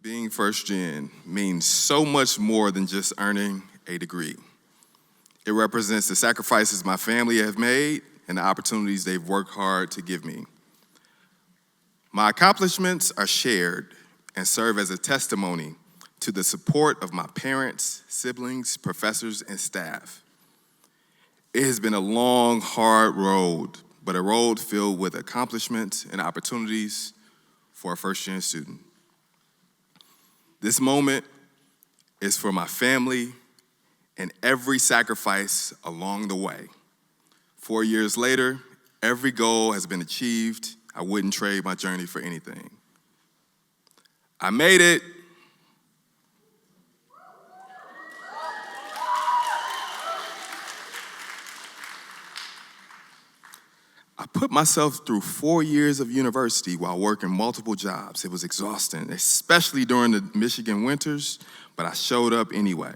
Being first gen means so much more than just earning a degree. It represents the sacrifices my family have made and the opportunities they've worked hard to give me. My accomplishments are shared and serve as a testimony to the support of my parents, siblings, professors, and staff. It has been a long, hard road, but a road filled with accomplishments and opportunities for a first-gen student. This moment is for my family and every sacrifice along the way. 4 years later, every goal has been achieved. I wouldn't trade my journey for anything. I made it. I put myself through 4 years of university while working multiple jobs. It was exhausting, especially during the Michigan winters, but I showed up anyway.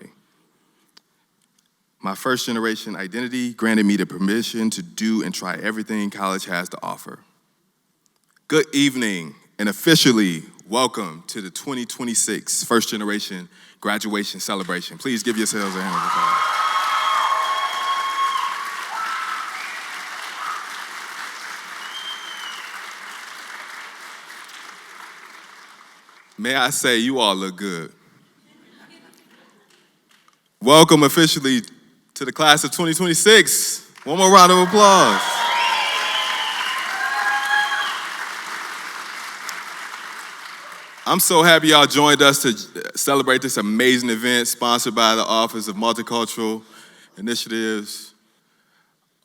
My first generation identity granted me the permission to do and try everything college has to offer. Good evening, and officially welcome to the 2026 first generation graduation celebration. Please give yourselves a hand of applause. May I say, you all look good. Welcome officially to the class of 2026. One more round of applause. I'm so happy y'all joined us to celebrate this amazing event sponsored by the Office of Multicultural Initiatives,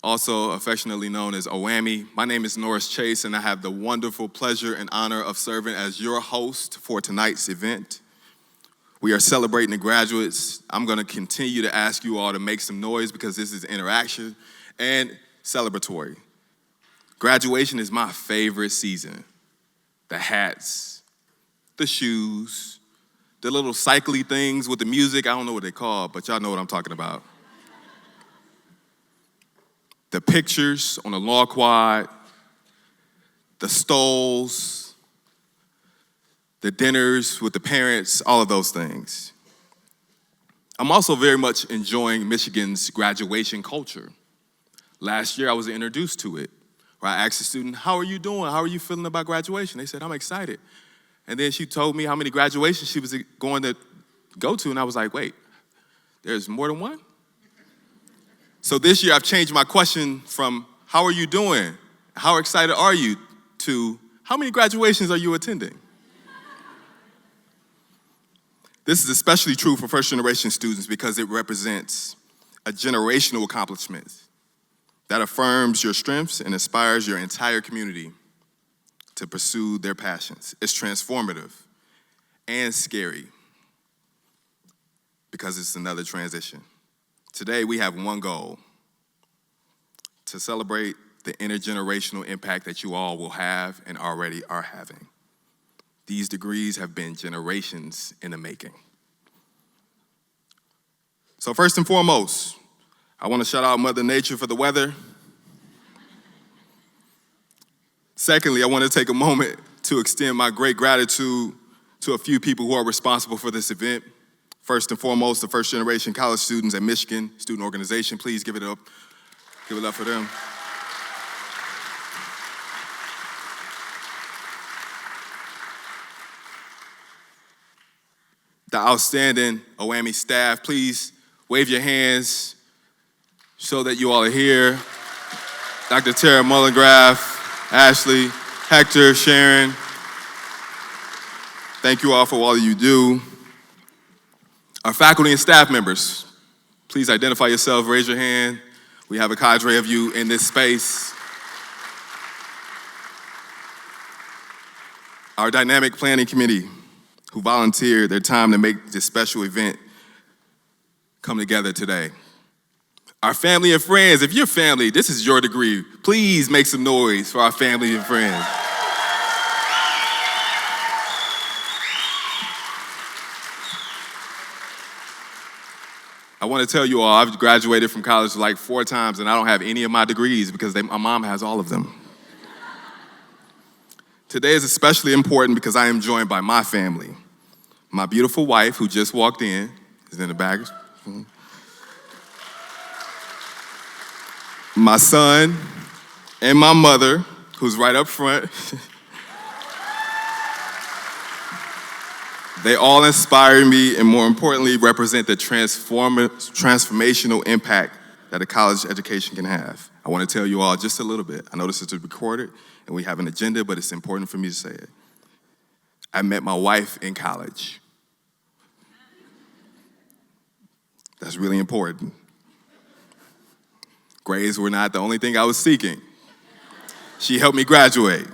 also affectionately known as OAMI. My name is Norris Chase, and I have the wonderful pleasure and honor of serving as your host for tonight's event. We are celebrating the graduates. I'm gonna continue to ask you all to make some noise because this is interaction and celebratory. Graduation is my favorite season. The hats, the shoes, the little cycly things with the music. I don't know what they're called, but y'all know what I'm talking about. The pictures on the law quad, the stoles, the dinners with the parents, all of those things. I'm also very much enjoying Michigan's graduation culture. Last year, I was introduced to it, where I asked a student, how are you doing? How are you feeling about graduation? They said, I'm excited. And then she told me how many graduations she was going to go to, and I was like, wait, there's more than one? So this year, I've changed my question from, how are you doing? How excited are you? To, how many graduations are you attending? This is especially true for first-generation students because it represents a generational accomplishment that affirms your strengths and inspires your entire community to pursue their passions. It's transformative and scary because it's another transition. Today, we have one goal: to celebrate the intergenerational impact that you all will have and already are having. These degrees have been generations in the making. So first and foremost, I want to shout out Mother Nature for the weather. Secondly, I want to take a moment to extend my great gratitude to a few people who are responsible for this event. First and foremost, the first generation college students at Michigan Student Organization. Please give it up. Give it up for them. The outstanding OAMI staff, please wave your hands, show that you all are here. Dr. Tara Mullengraff, Ashley, Hector, Sharon. Thank you all for all you do. Our faculty and staff members, please identify yourself, raise your hand. We have a cadre of you in this space. Our dynamic planning committee, who volunteered their time to make this special event come together today. Our family and friends, if you're family, this is your degree. Please make some noise for our family and friends. I want to tell you all, I've graduated from college like 4 times and I don't have any of my degrees because my mom has all of them. Today is especially important because I am joined by my family. My beautiful wife, who just walked in, is in the back. My son and my mother, who's right up front. They all inspire me and, more importantly, represent the transformational impact that a college education can have. I want to tell you all just a little bit. I know this is recorded and we have an agenda, but it's important for me to say it. I met my wife in college. That's really important. Grades were not the only thing I was seeking. She helped me graduate.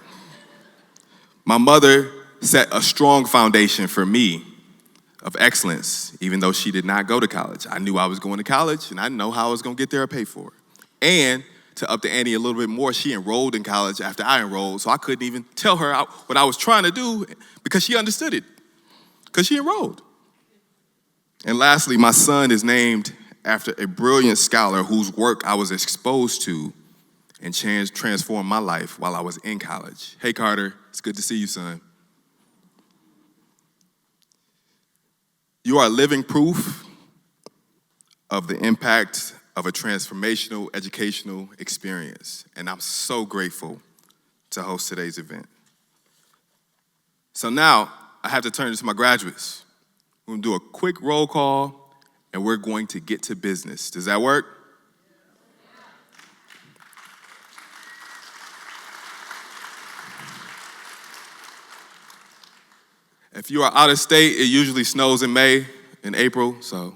My mother set a strong foundation for me of excellence, even though she did not go to college. I knew I was going to college, and I didn't know how I was going to get there or pay for it. And to up the ante a little bit more, she enrolled in college after I enrolled, so I couldn't even tell her what I was trying to do because she understood it, because she enrolled. And lastly, my son is named after a brilliant scholar whose work I was exposed to and transformed my life while I was in college. Hey, Carter, it's good to see you, son. You are living proof of the impact of a transformational educational experience, and I'm so grateful to host today's event. So now, I have to turn to my graduates. We're gonna do a quick roll call, and we're going to get to business. Does that work? If you are out of state, it usually snows in May and April, so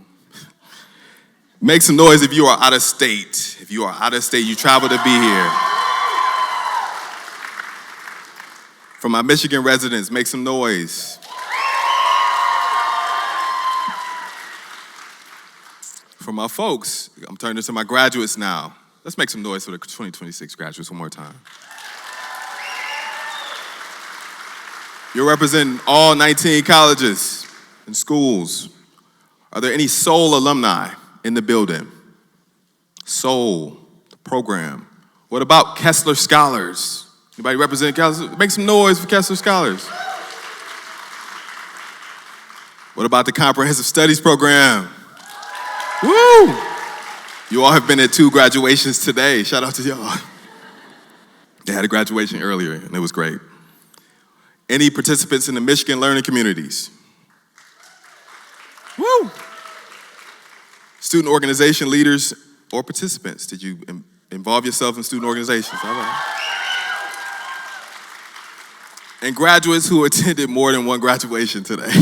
make some noise if you are out of state. If you are out of state, you travel to be here. For my Michigan residents, make some noise. For my folks, I'm turning to my graduates now. Let's make some noise for the 2026 graduates one more time. You're representing all 19 colleges and schools. Are there any Soul alumni in the building? Soul, the program. What about Kessler Scholars? Anybody represent Kessler? Make some noise for Kessler Scholars. What about the Comprehensive Studies program? Woo! You all have been at 2 graduations today. Shout out to y'all. They had a graduation earlier, and it was great. Any participants in the Michigan learning communities? Woo! Student organization leaders or participants? Did you involve yourself in student organizations? All right. And graduates who attended more than one graduation today.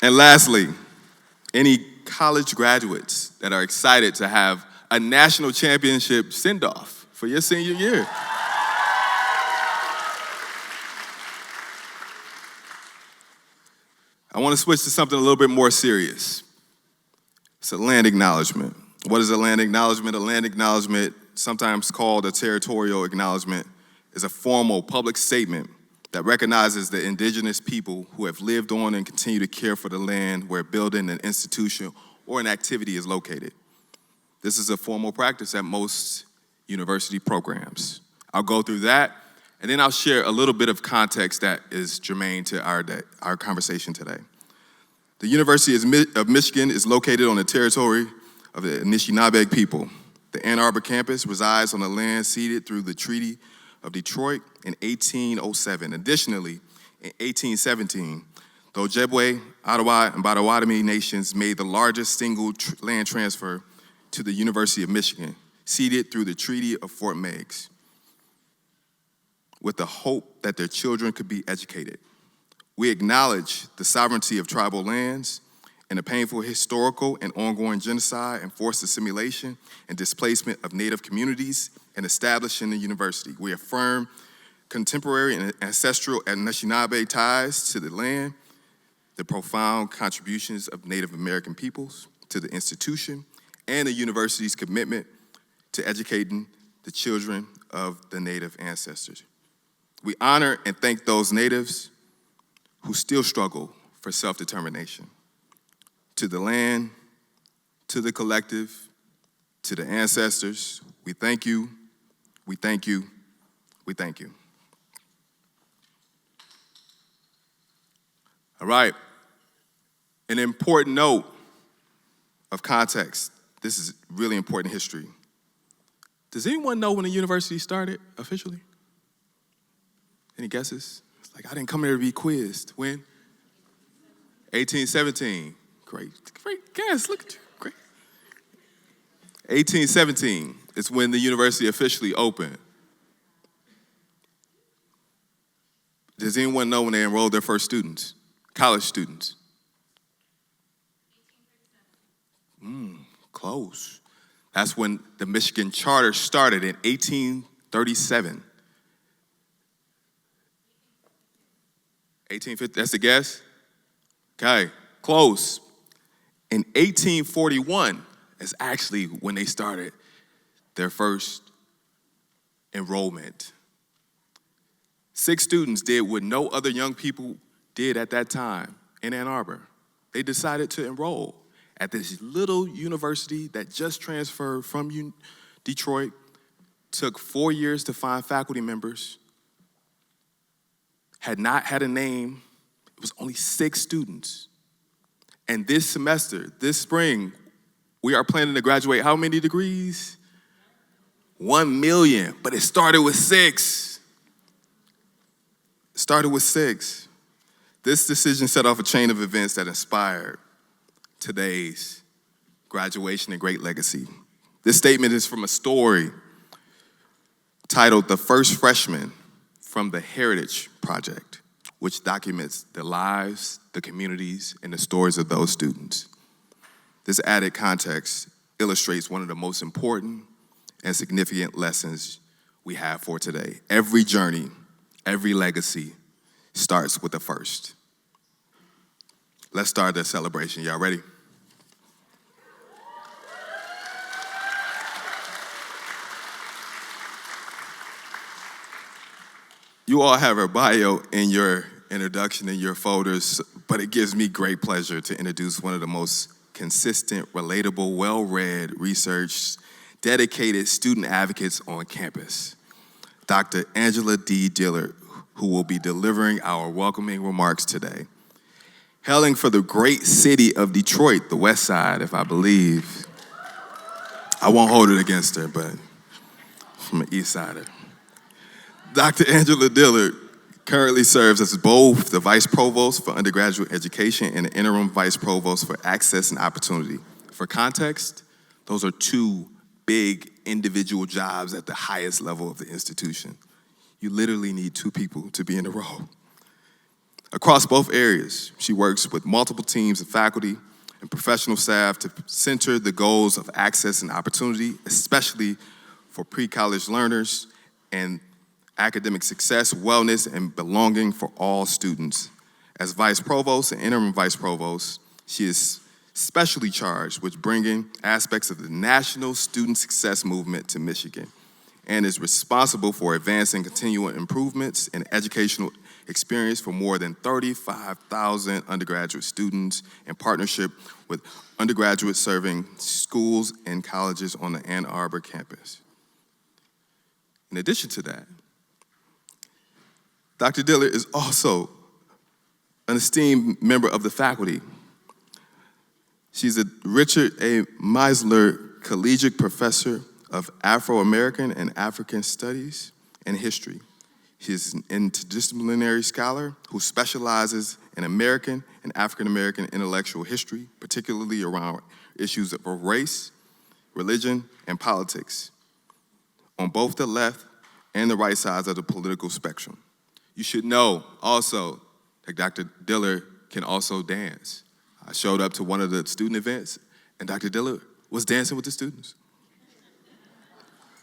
And lastly, any college graduates that are excited to have a national championship send-off for your senior year. I want to switch to something a little bit more serious. It's a land acknowledgement. What is a land acknowledgement? A land acknowledgement, sometimes called a territorial acknowledgement, is a formal public statement that recognizes the indigenous people who have lived on and continue to care for the land where a building, an institution, or an activity is located. This is a formal practice at most university programs. I'll go through that, and then I'll share a little bit of context that is germane to our conversation today. The University of Michigan is located on the territory of the Anishinaabe people. The Ann Arbor campus resides on the land ceded through the Treaty of Detroit in 1807. Additionally, in 1817, the Ojibwe, Ottawa, and Potawatomi nations made the largest single land transfer to the University of Michigan, ceded through the Treaty of Fort Meigs, with the hope that their children could be educated. We acknowledge the sovereignty of tribal lands and the painful historical and ongoing genocide and forced assimilation and displacement of Native communities and establishing the university. We affirm contemporary and ancestral Anishinaabe ties to the land, the profound contributions of Native American peoples to the institution, and the university's commitment to educating the children of the Native ancestors. We honor and thank those Natives who still struggle for self-determination. To the land, to the collective, to the ancestors, we thank you, we thank you, we thank you. All right. An important note of context. This is really important history. Does anyone know when the university started officially? Any guesses? It's like, I didn't come here to be quizzed. When? 1817. Great guess. Look at you. Great. 1817 is when the university officially opened. Does anyone know when they enrolled their first students? College students? Close. That's when the Michigan Charter started in 1837. 1850, that's the guess? Okay, close. In 1841 is actually when they started their first enrollment. 6 students did what no other young people did at that time in Ann Arbor. They decided to enroll at this little university that just transferred from Detroit, took 4 years to find faculty members, had not had a name. It was only 6 students. And this semester, this spring, we are planning to graduate how many degrees? 1 million, but it started with 6. Started with 6. This decision set off a chain of events that inspired today's graduation and great legacy. This statement is from a story titled The First Freshman from the Heritage Project, which documents the lives, the communities, and the stories of those students. This added context illustrates one of the most important and significant lessons we have for today. Every journey, every legacy starts with the first. Let's start the celebration. Y'all ready? You all have a bio in your introduction in your folders, but it gives me great pleasure to introduce one of the most consistent, relatable, well-read, researched, dedicated student advocates on campus, Dr. Angela D. Dillard, who will be delivering our welcoming remarks today. Hailing for the great city of Detroit, the West Side, if I believe. I won't hold it against her, but from an East Sider. Dr. Angela Dillard currently serves as both the Vice Provost for Undergraduate Education and the Interim Vice Provost for Access and Opportunity. For context, those are 2 big individual jobs at the highest level of the institution. You literally need 2 people to be in a role. Across both areas, she works with multiple teams of faculty and professional staff to center the goals of access and opportunity, especially for pre-college learners, and academic success, wellness, and belonging for all students. As Vice Provost and Interim Vice Provost, she is specially charged with bringing aspects of the national student success movement to Michigan, and is responsible for advancing continual improvements in educational experience for more than 35,000 undergraduate students in partnership with undergraduate serving schools and colleges on the Ann Arbor campus. In addition to that, Dr. Dillard is also an esteemed member of the faculty. She's a Richard A. Meisler Collegiate Professor of Afro-American and African Studies and History. She's an interdisciplinary scholar who specializes in American and African-American intellectual history, particularly around issues of race, religion, and politics, on both the left and the right sides of the political spectrum. You should know also that Dr. Dillard can also dance. I showed up to one of the student events, and Dr. Dillard was dancing with the students.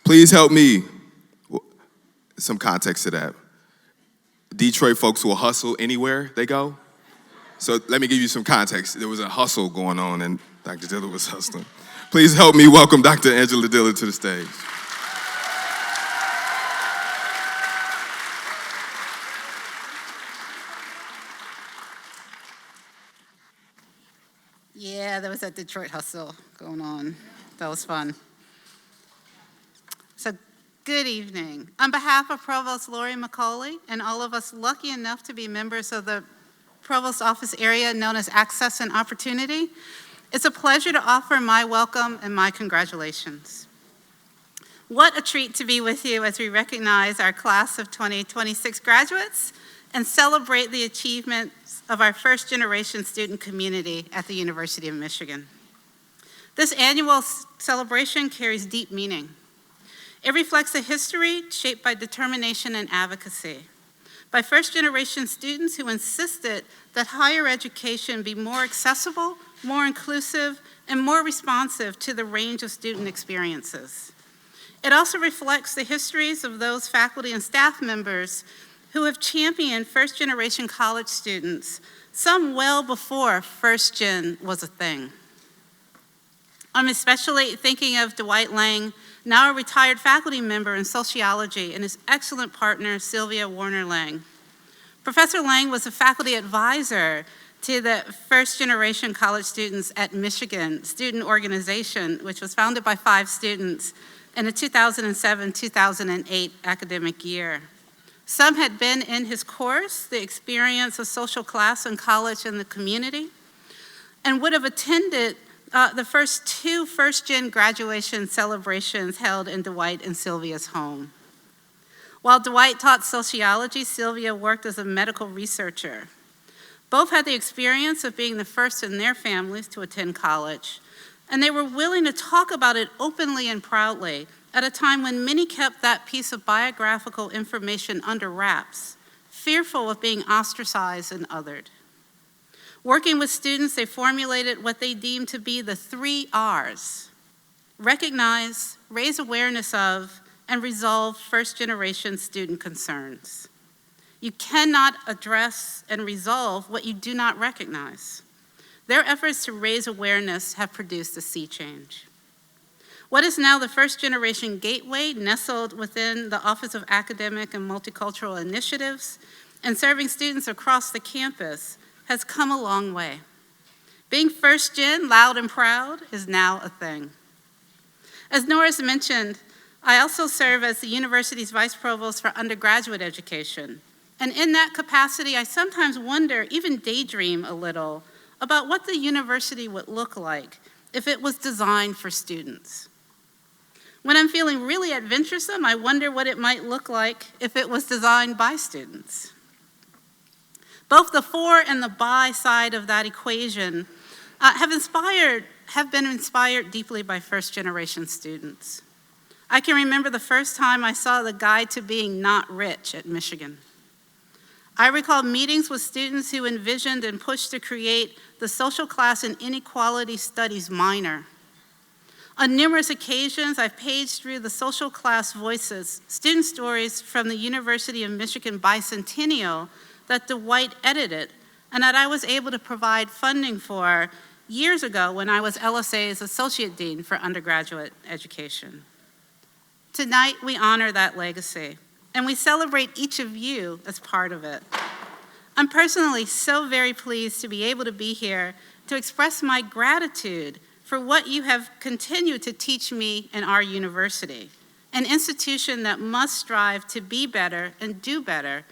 Please help me. Some context to that. Detroit folks will hustle anywhere they go. So let me give you some context. There was a hustle going on, and Dr. Dillard was hustling. Please help me welcome Dr. Angela Dillard to the stage. Yeah, there was that Detroit hustle going on. That was fun. So, good evening. On behalf of Provost Lori McCauley and all of us lucky enough to be members of the Provost Office area known as Access and Opportunity, it's a pleasure to offer my welcome and my congratulations. What a treat to be with you as we recognize our class of 2026 graduates and celebrate the achievements of our first-generation student community at the University of Michigan. This annual celebration carries deep meaning. It reflects a history shaped by determination and advocacy, by first-generation students who insisted that higher education be more accessible, more inclusive, and more responsive to the range of student experiences. It also reflects the histories of those faculty and staff members who have championed first-generation college students, some well before first-gen was a thing. I'm especially thinking of Dwight Lang, now a retired faculty member in sociology, and his excellent partner, Sylvia Lang. Professor Lang was a faculty advisor to the first-generation college students at Michigan Student Organization, which was founded by 5 students in the 2007-2008 academic year. Some had been in his course, the experience of social class in college and the community, and would have attended the first 2 first-gen graduation celebrations held in Dwight and Sylvia's home. While Dwight taught sociology, Sylvia worked as a medical researcher. Both had the experience of being the first in their families to attend college, and they were willing to talk about it openly and proudly at a time when many kept that piece of biographical information under wraps, fearful of being ostracized and othered. Working with students, they formulated what they deemed to be the 3 R's: recognize, raise awareness of, and resolve first-generation student concerns. You cannot address and resolve what you do not recognize. Their efforts to raise awareness have produced a sea change. What is now the first-generation gateway, nestled within the Office of Academic and Multicultural Initiatives and serving students across the campus, has come a long way. Being first-gen, loud and proud, is now a thing. As Norris mentioned, I also serve as the university's Vice Provost for undergraduate education. And in that capacity, I sometimes wonder, even daydream a little, about what the university would look like if it was designed for students. When I'm feeling really adventuresome, I wonder what it might look like if it was designed by students. Both the for and the by side of that equation have been inspired deeply by first-generation students. I can remember the first time I saw the Guide to Being Not Rich at Michigan. I recall meetings with students who envisioned and pushed to create the Social Class and Inequality Studies minor. On numerous occasions, I've paged through the social class voices, student stories from the University of Michigan bicentennial that Dwight edited and that I was able to provide funding for years ago when I was LSA's Associate Dean for undergraduate education. Tonight, we honor that legacy, and we celebrate each of you as part of it. I'm personally so very pleased to be able to be here to express my gratitude for what you have continued to teach me in our university, an institution that must strive to be better and do better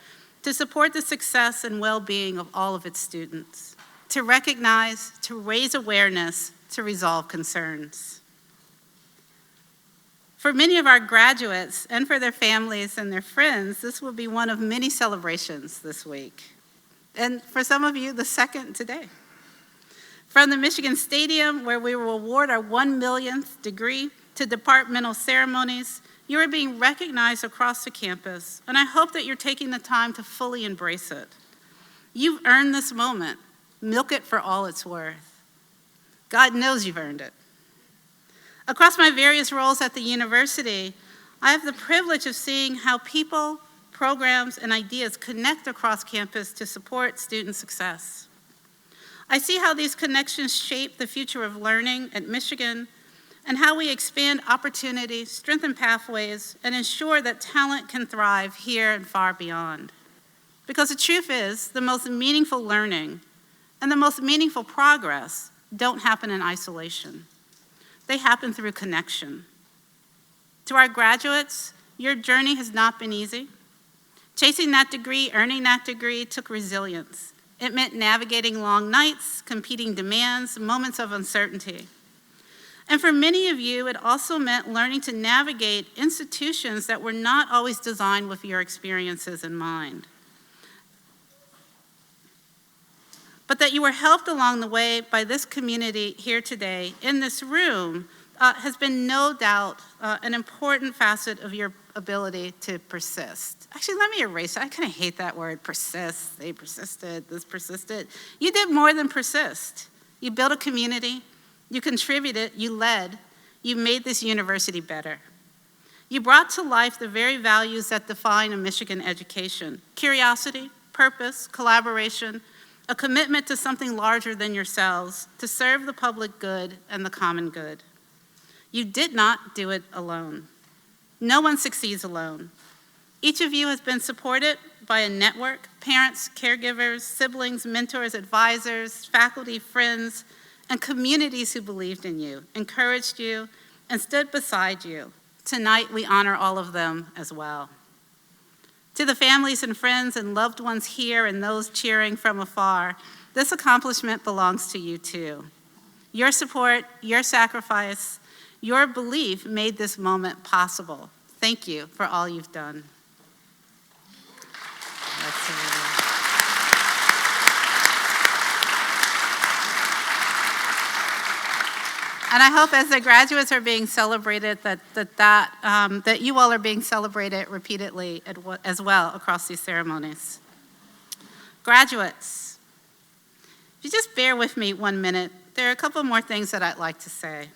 to support the success and well-being of all of its students, to recognize, to raise awareness, to resolve concerns. For many of our graduates and for their families and their friends, this will be one of many celebrations this week. And for some of you, the second today. From the Michigan Stadium, where we will award our 1 millionth degree, to departmental ceremonies, you are being recognized across the campus, and I hope that you're taking the time to fully embrace it. You've earned this moment. Milk it for all it's worth. God knows you've earned it. Across my various roles at the university, I have the privilege of seeing how people, programs, and ideas connect across campus to support student success. I see how these connections shape the future of learning at Michigan and how we expand opportunities, strengthen pathways, and ensure that talent can thrive here and far beyond. Because the truth is, the most meaningful learning and the most meaningful progress don't happen in isolation. They happen through connection. To our graduates, your journey has not been easy. Chasing that degree, earning that degree took resilience, It meant navigating long nights, competing demands, moments of uncertainty. And for many of you, it also meant learning to navigate institutions that were not always designed with your experiences in mind. But that you were helped along the way by this community here today in this room has been no doubt an important facet of your ability to persist. Actually, let me erase it. I kind of hate that word, persist. They persisted, this persisted. You did more than persist. You built a community, you contributed, you led, you made this university better. You brought to life the very values that define a Michigan education: curiosity, purpose, collaboration, a commitment to something larger than yourselves, to serve the public good and the common good. You did not do it alone. No one succeeds alone. Each of you has been supported by a network: parents, caregivers, siblings, mentors, advisors, faculty, friends, and communities who believed in you, encouraged you, and stood beside you. Tonight, we honor all of them as well. To the families and friends and loved ones here and those cheering from afar, this accomplishment belongs to you too. Your support, your sacrifice, your belief made this moment possible. Thank you for all you've done. And I hope as the graduates are being celebrated that you all are being celebrated repeatedly as well across these ceremonies. Graduates, if you just bear with me 1 minute, there are a couple more things that I'd like to say.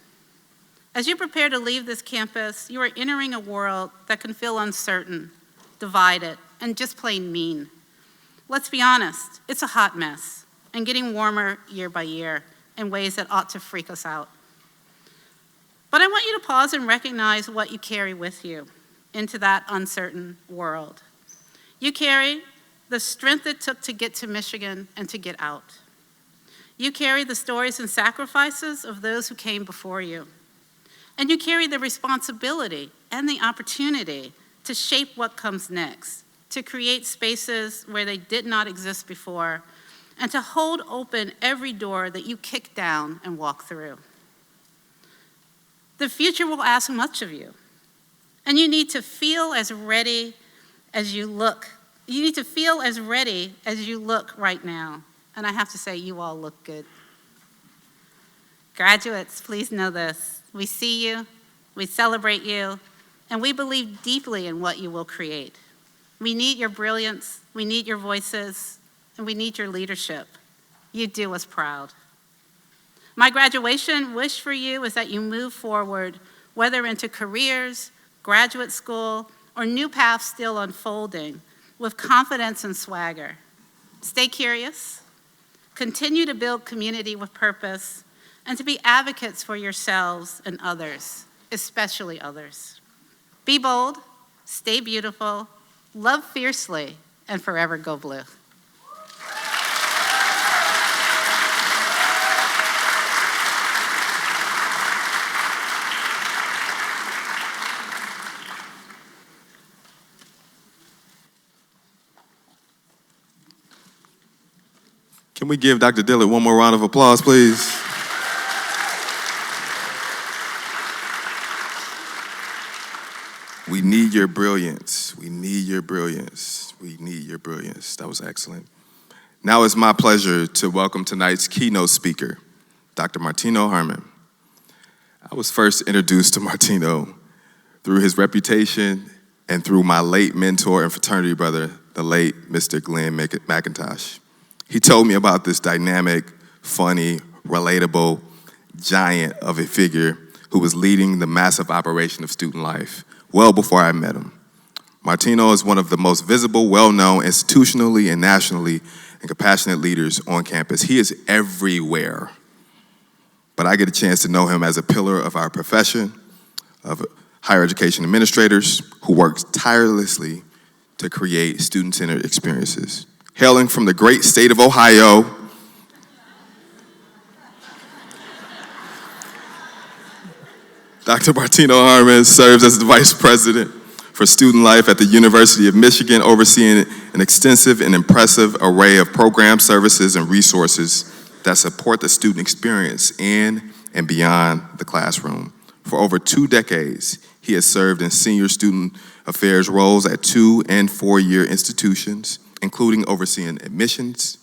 As you prepare to leave this campus, you are entering a world that can feel uncertain, divided, and just plain mean. Let's be honest, it's a hot mess and getting warmer year by year in ways that ought to freak us out. But I want you to pause and recognize what you carry with you into that uncertain world. You carry the strength it took to get to Michigan and to get out. You carry the stories and sacrifices of those who came before you. And you carry the responsibility and the opportunity to shape what comes next, to create spaces where they did not exist before, and to hold open every door that you kick down and walk through. The future will ask much of you, and you need to feel as ready as you look. You need to feel as ready as you look right now. And I have to say, you all look good. Graduates, please know this. We see you, we celebrate you, and we believe deeply in what you will create. We need your brilliance, we need your voices, and we need your leadership. You do us proud. My graduation wish for you is that you move forward, whether into careers, graduate school, or new paths still unfolding, with confidence and swagger. Stay curious, continue to build community with purpose, and to be advocates for yourselves and others, especially others. Be bold, stay beautiful, love fiercely, and forever go blue. Can we give Dr. Dillard one more round of applause, please? We need your brilliance. We need your brilliance. We need your brilliance. That was excellent. Now it's my pleasure to welcome tonight's keynote speaker, Dr. Martino Harmon. I was first introduced to Martino through his reputation and through my late mentor and fraternity brother, the late Mr. Glenn McIntosh. He told me about this dynamic, funny, relatable giant of a figure who was leading the massive operation of student life well before I met him. Martino is one of the most visible, well-known institutionally and nationally and compassionate leaders on campus. He is everywhere. But I get a chance to know him as a pillar of our profession, of higher education administrators who work tirelessly to create student-centered experiences. Hailing from the great state of Ohio, Dr. Martino Harmon serves as the Vice President for student life at the University of Michigan, overseeing an extensive and impressive array of programs, services, and resources that support the student experience in and beyond the classroom. For over 2 decades, he has served in senior student affairs roles at 2- and 4-year institutions, including overseeing admissions,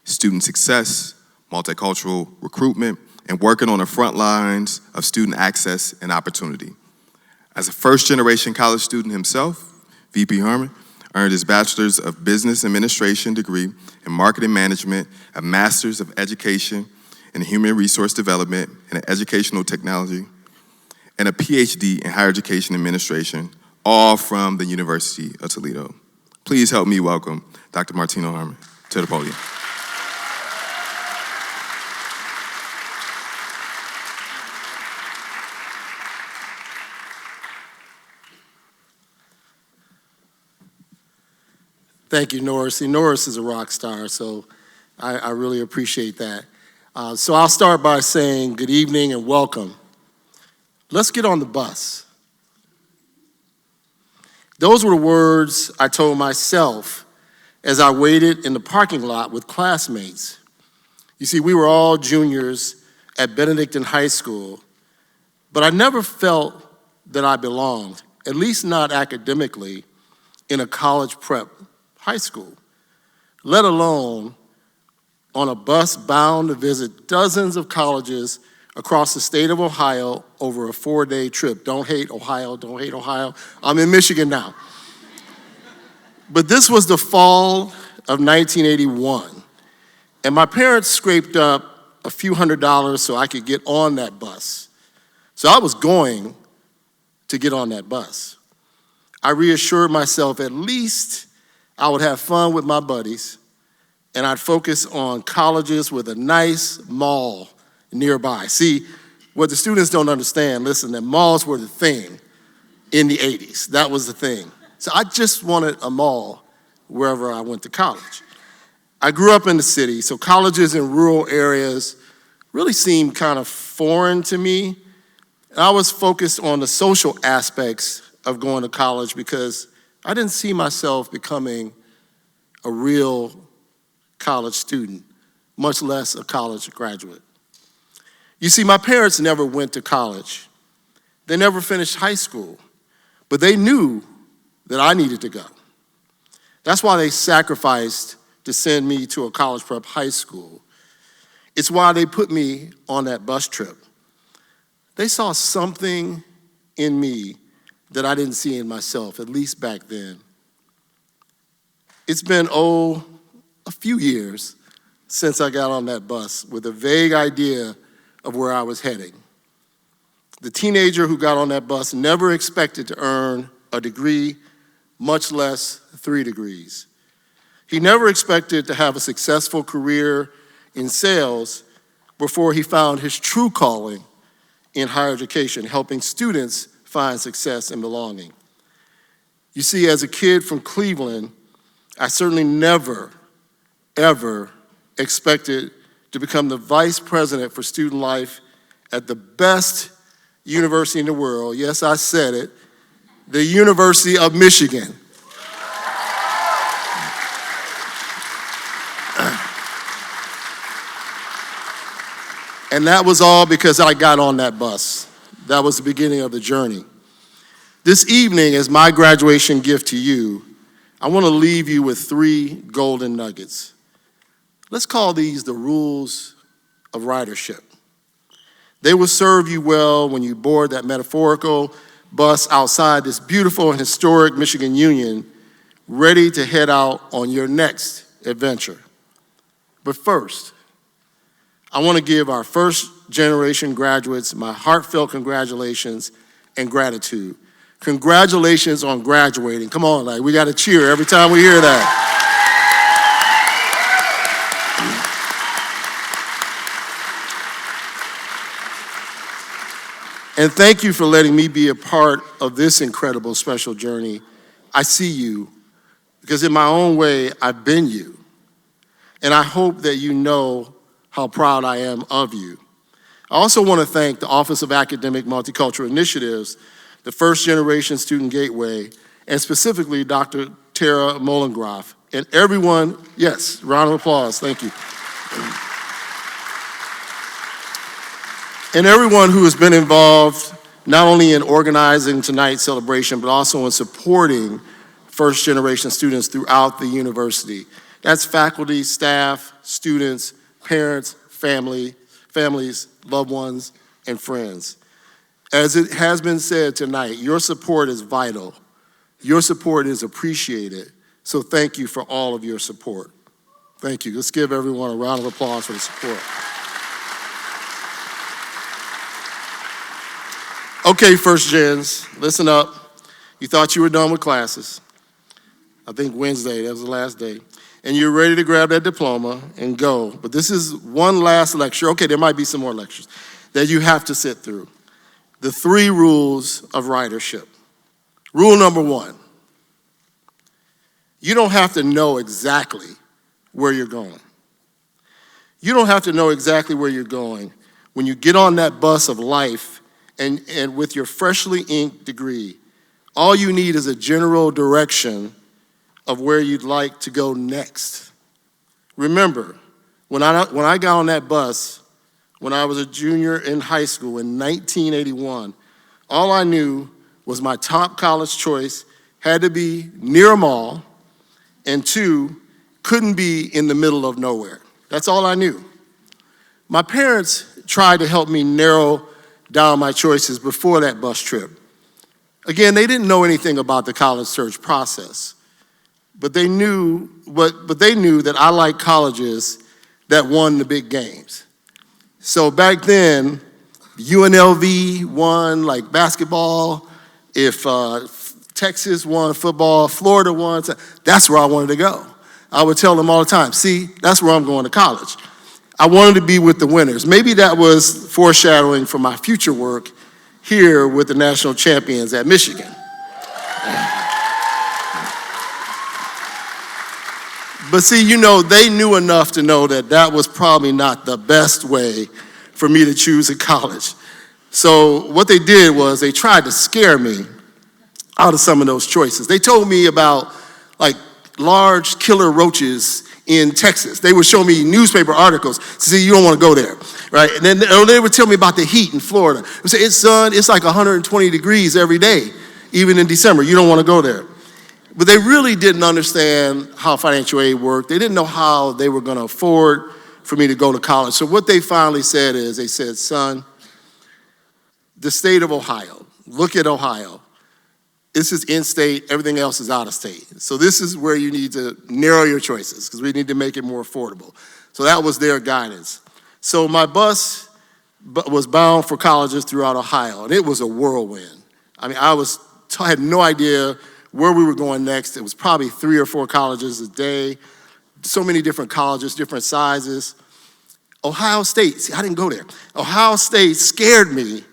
student success, multicultural recruitment, and working on the front lines of student access and opportunity. As a first-generation college student himself, VP Harmon earned his Bachelor's of Business Administration degree in Marketing Management, a Master's of Education in Human Resource Development and Educational Technology, and a PhD in Higher Education Administration, all from the University of Toledo. Please help me welcome Dr. Martino Harmon to the podium. Thank you, Norris. See, Norris is a rock star, so I really appreciate that. So I'll start by saying good evening and welcome. Let's get on the bus. Those were the words I told myself as I waited in the parking lot with classmates. You see, we were all juniors at Benedictine High School, but I never felt that I belonged, at least not academically, in a college prep high school, let alone on a bus bound to visit dozens of colleges across the state of Ohio over a 4-day trip. Don't hate Ohio, don't hate Ohio. I'm in Michigan now. But this was the fall of 1981, and my parents scraped up a few $100s so I could get on that bus. So I was going to get on that bus. I reassured myself at least I would have fun with my buddies, and I'd focus on colleges with a nice mall nearby. See, what the students don't understand, listen, that malls were the thing in the 80s. That was the thing. So I just wanted a mall wherever I went to college. I grew up in the city, so colleges in rural areas really seemed kind of foreign to me. And I was focused on the social aspects of going to college because I didn't see myself becoming a real college student, much less a college graduate. You see, my parents never went to college. They never finished high school, but they knew that I needed to go. That's why they sacrificed to send me to a college prep high school. It's why they put me on that bus trip. They saw something in me that I didn't see in myself, at least back then. It's been, a few years since I got on that bus with a vague idea of where I was heading. The teenager who got on that bus never expected to earn a degree, much less 3 degrees. He never expected to have a successful career in sales before he found his true calling in higher education, helping students find success and belonging. You see, as a kid from Cleveland, I certainly never, ever expected to become the vice president for student life at the best university in the world. Yes, I said it, the University of Michigan. And that was all because I got on that bus. That was the beginning of the journey. This evening, as my graduation gift to you, I want to leave you with 3 golden nuggets. Let's call these the rules of ridership. They will serve you well when you board that metaphorical bus outside this beautiful and historic Michigan Union, ready to head out on your next adventure. But first, I want to give our first generation graduates my heartfelt congratulations and gratitude. Congratulations on graduating. Come on, like we got to cheer every time we hear that. And thank you for letting me be a part of this incredible special journey. I see you because in my own way, I've been you. And I hope that you know how proud I am of you. I also want to thank the Office of Academic Multicultural Initiatives, the First Generation Student Gateway, and specifically Dr. Tara Mollengroff. And everyone, yes, round of applause, thank you. And everyone who has been involved not only in organizing tonight's celebration, but also in supporting first-generation students throughout the university. That's faculty, staff, students, parents, families, loved ones, and friends. As it has been said tonight, your support is vital. Your support is appreciated. So thank you for all of your support. Thank you. Let's give everyone a round of applause for the support. Okay, first gens, listen up. You thought you were done with classes. I think Wednesday, that was the last day. And you're ready to grab that diploma and go. But this is one last lecture. Okay, there might be some more lectures that you have to sit through. The 3 rules of ridership. Rule number 1, you don't have to know exactly where you're going. You don't have to know exactly where you're going when you get on that bus of life and with your freshly inked degree. All you need is a general direction of where you'd like to go next. Remember, when I got on that bus, when I was a junior in high school in 1981, all I knew was my top college choice had to be near a mall, and 2, couldn't be in the middle of nowhere. That's all I knew. My parents tried to help me narrow down my choices before that bus trip. Again, they didn't know anything about the college search process, but they knew that I liked colleges that won the big games. So back then, UNLV won like basketball. If Texas won football, Florida won, that's where I wanted to go. I would tell them all the time, see, that's where I'm going to college. I wanted to be with the winners. Maybe that was foreshadowing for my future work here with the national champions at Michigan. But see, they knew enough to know that that was probably not the best way for me to choose a college. So what they did was they tried to scare me out of some of those choices. They told me about like large killer roaches in Texas. They would show me newspaper articles to say, you don't want to go there, right? And then they would tell me about the heat in Florida. They would say, it's like 120 degrees every day, even in December. You don't want to go there. But they really didn't understand how financial aid worked. They didn't know how they were going to afford for me to go to college. So what they finally said is, they said, son, the state of Ohio, look at Ohio. This is in-state, everything else is out-of-state. So this is where you need to narrow your choices because we need to make it more affordable. So that was their guidance. So my bus was bound for colleges throughout Ohio, and it was a whirlwind. I mean, I had no idea where we were going next. It was probably 3 or 4 colleges a day, so many different colleges, different sizes. Ohio State, see, I didn't go there. Ohio State scared me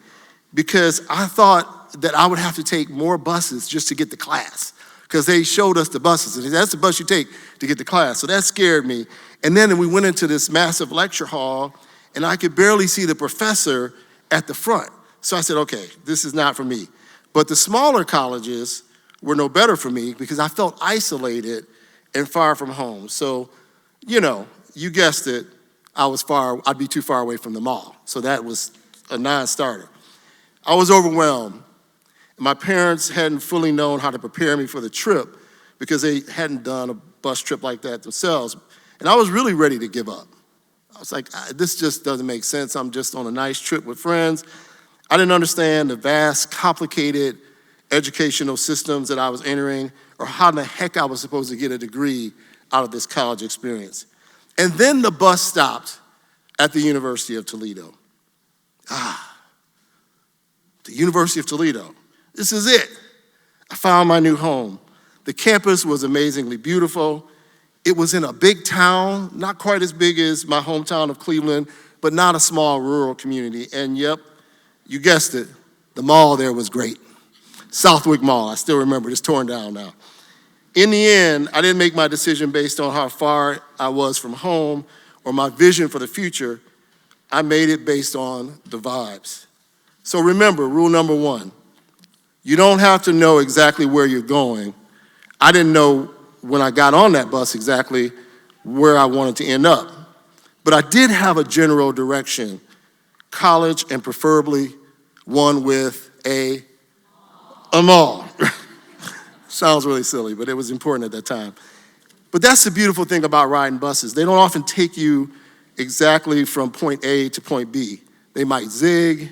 because I thought that I would have to take more buses just to get to class because they showed us the buses. And that's the bus you take to get to class. So that scared me. And then we went into this massive lecture hall, and I could barely see the professor at the front. So I said, okay, this is not for me. But the smaller colleges were no better for me because I felt isolated and far from home. So, you guessed it, I'd be too far away from the mall. So that was a non-starter. I was overwhelmed. My parents hadn't fully known how to prepare me for the trip because they hadn't done a bus trip like that themselves. And I was really ready to give up. I was like, this just doesn't make sense. I'm just on a nice trip with friends. I didn't understand the vast, complicated educational systems that I was entering or how in the heck I was supposed to get a degree out of this college experience. And then the bus stopped at the University of Toledo. The University of Toledo. This is it. I found my new home. The campus was amazingly beautiful. It was in a big town, not quite as big as my hometown of Cleveland, but not a small rural community. And yep, you guessed it, the mall there was great. Southwick Mall, I still remember, it's torn down now. In the end, I didn't make my decision based on how far I was from home or my vision for the future. I made it based on the vibes. So remember, rule number 1, You don't have to know exactly where you're going. I didn't know when I got on that bus exactly where I wanted to end up. But I did have a general direction, college and preferably one with a mall. Sounds really silly, but it was important at that time. But that's the beautiful thing about riding buses. They don't often take you exactly from point A to point B. They might zig,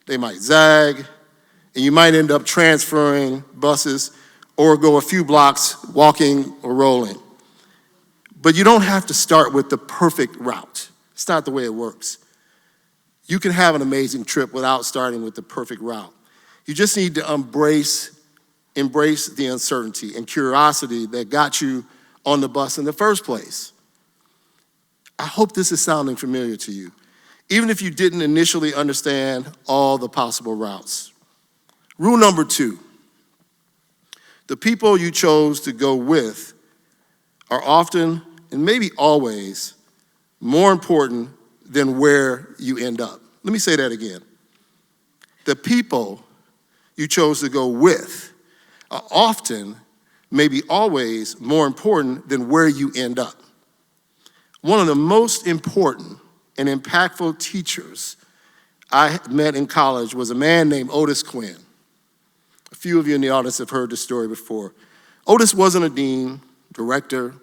they might zag, and you might end up transferring buses or go a few blocks walking or rolling. But you don't have to start with the perfect route. It's not the way it works. You can have an amazing trip without starting with the perfect route. You just need to embrace the uncertainty and curiosity that got you on the bus in the first place. I hope this is sounding familiar to you, even if you didn't initially understand all the possible routes. Rule number 2, the people you chose to go with are often, and maybe always, more important than where you end up. Let me say that again. The people you chose to go with are often, maybe always, more important than where you end up. One of the most important and impactful teachers I met in college was a man named Otis Quinn. A few of you in the audience have heard this story before. Otis wasn't a dean, director,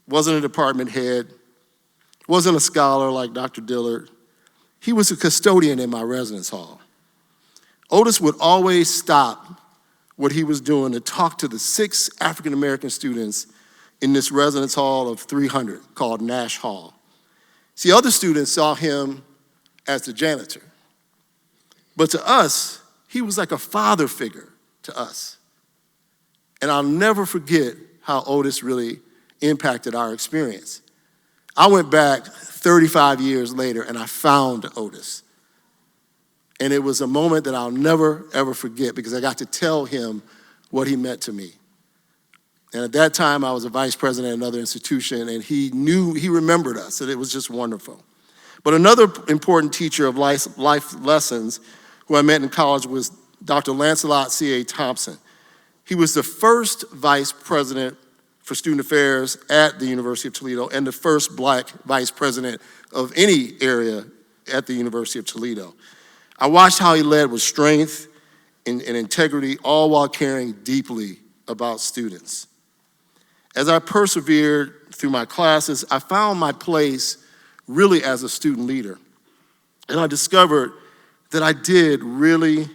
wasn't a department head, wasn't a scholar like Dr. Dillard. He was a custodian in my residence hall. Otis would always stop what he was doing to talk to the 6 African-American students in this residence hall of 300 called Nash Hall. See, other students saw him as the janitor. But to us, he was like a father figure to us. And I'll never forget how Otis really impacted our experience. I went back 35 years later and I found Otis. And it was a moment that I'll never, ever forget because I got to tell him what he meant to me. And at that time, I was a vice president at another institution, and he remembered us, and it was just wonderful. But another important teacher of life lessons who I met in college was Dr. Lancelot C.A. Thompson. He was the first vice president for student affairs at the University of Toledo and the first black vice president of any area at the University of Toledo. I watched how he led with strength and integrity, all while caring deeply about students. As I persevered through my classes, I found my place really as a student leader. And I discovered that I did really,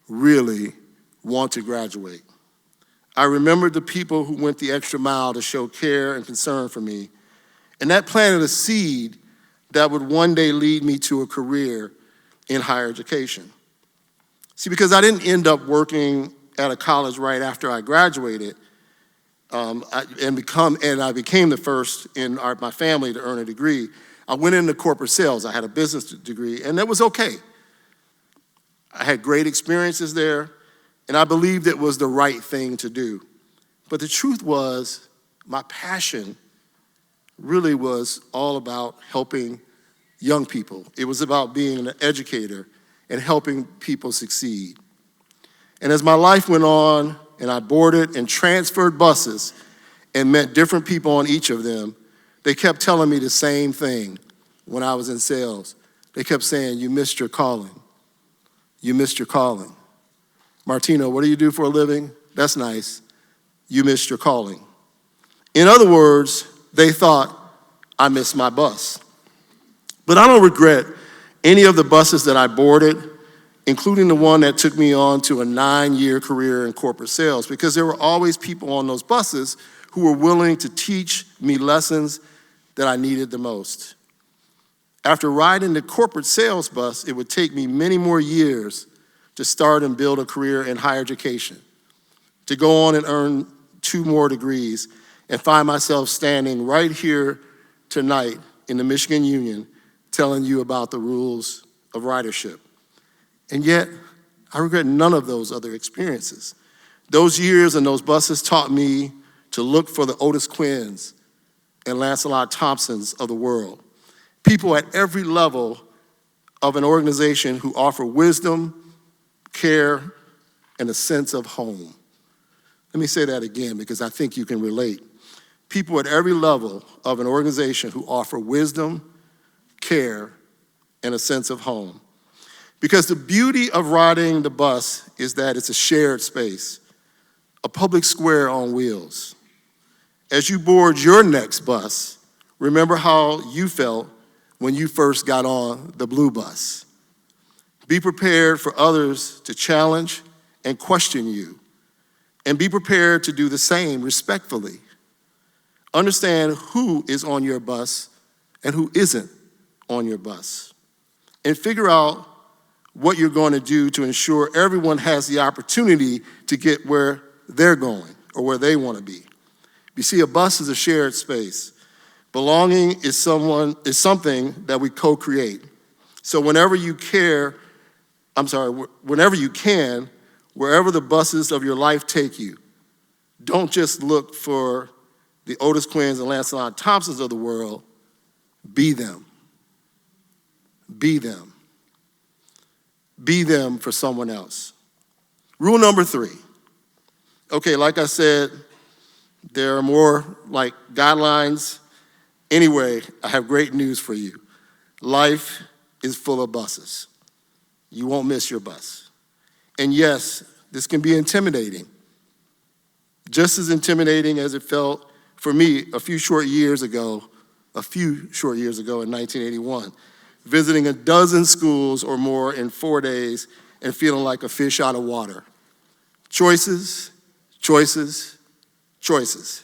really want to graduate. I remembered the people who went the extra mile to show care and concern for me, and that planted a seed that would one day lead me to a career in higher education. See, because I didn't end up working at a college right after I graduated, I became the first in my family to earn a degree. I went into corporate sales. I had a business degree, and that was okay. I had great experiences there, and I believed it was the right thing to do. But the truth was, my passion really was all about helping young people. It was about being an educator and helping people succeed. And as my life went on, and I boarded and transferred buses and met different people on each of them, they kept telling me the same thing when I was in sales. They kept saying, "You missed your calling. You missed your calling. Martino, what do you do for a living? That's nice. You missed your calling." In other words, they thought I missed my bus. But I don't regret any of the buses that I boarded, including the one that took me on to a 9-year career in corporate sales, because there were always people on those buses who were willing to teach me lessons that I needed the most. After riding the corporate sales bus, it would take me many more years to start and build a career in higher education, to go on and earn 2 more degrees, and find myself standing right here tonight in the Michigan Union telling you about the rules of ridership. And yet, I regret none of those other experiences. Those years and those buses taught me to look for the Otis Quinns and Lancelot Thompsons of the world. People at every level of an organization who offer wisdom, care, and a sense of home. Let me say that again because I think you can relate. People at every level of an organization who offer wisdom, care, and a sense of home. Because the beauty of riding the bus is that it's a shared space, a public square on wheels. As you board your next bus, remember how you felt when you first got on the blue bus. Be prepared for others to challenge and question you, and be prepared to do the same respectfully. Understand who is on your bus and who isn't on your bus, and figure out what you're going to do to ensure everyone has the opportunity to get where they're going or where they want to be. You see, a bus is a shared space. Belonging is something that we co-create. So whenever you can, wherever the buses of your life take you, don't just look for the Otis Quinns and Lancelot Thompsons of the world. Be them. Be them. Be them for someone else. Rule number 3. Okay, like I said, there are more like guidelines. Anyway, I have great news for you. Life is full of buses. You won't miss your bus. And yes, this can be intimidating. Just as intimidating as it felt for me a few short years ago in 1981, visiting a dozen schools or more in 4 days and feeling like a fish out of water. Choices, choices, choices.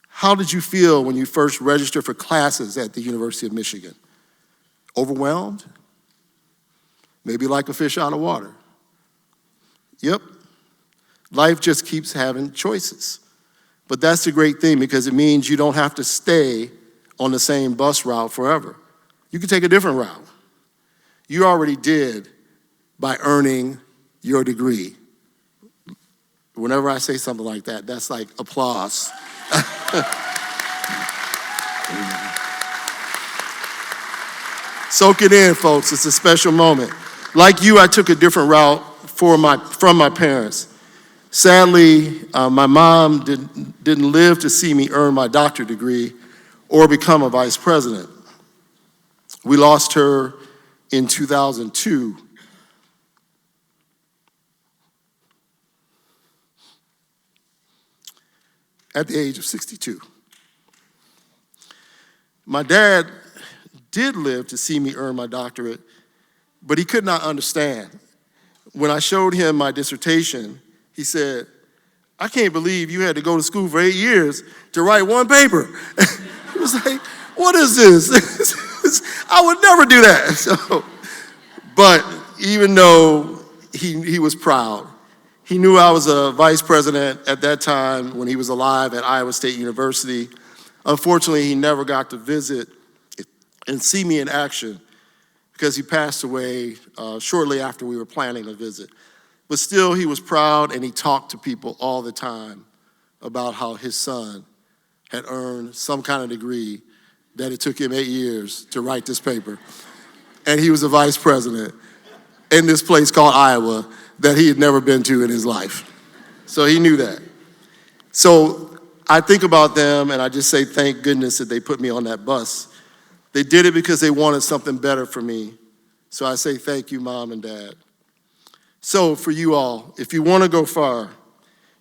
How did you feel when you first registered for classes at the University of Michigan? Overwhelmed? Maybe like a fish out of water. Yep. Life just keeps having choices. But that's the great thing because it means you don't have to stay on the same bus route forever. You can take a different route. You already did by earning your degree. Whenever I say something like that, that's like applause. Soak it in, folks. It's a special moment. Like you, I took a different route from my parents. Sadly, my mom didn't live to see me earn my doctorate degree or become a vice president. We lost her in 2002. At the age of 62. My dad did live to see me earn my doctorate, but he could not understand. When I showed him my dissertation, he said, "I can't believe you had to go to school for 8 years to write one paper." He was like, "What is this? I would never do that." But even though he was proud, he knew I was a vice president at that time when he was alive at Iowa State University. Unfortunately, he never got to visit and see me in action because he passed away shortly after we were planning a visit. But still, he was proud and he talked to people all the time about how his son had earned some kind of degree that it took him 8 years to write this paper. And he was a vice president in this place called Iowa that he had never been to in his life. So he knew that. So I think about them and I just say, thank goodness that they put me on that bus. They did it because they wanted something better for me. So I say, thank you, Mom and Dad. So for you all, if you want to go far,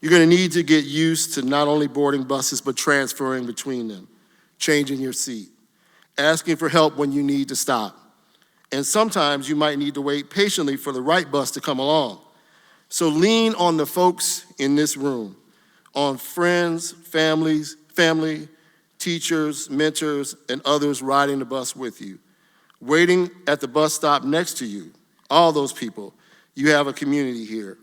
you're going to need to get used to not only boarding buses, but transferring between them, changing your seat, asking for help when you need to stop. And sometimes you might need to wait patiently for the right bus to come along. So lean on the folks in this room, on friends, family, teachers, mentors, and others riding the bus with you. Waiting at the bus stop next to you, all those people, you have a community here.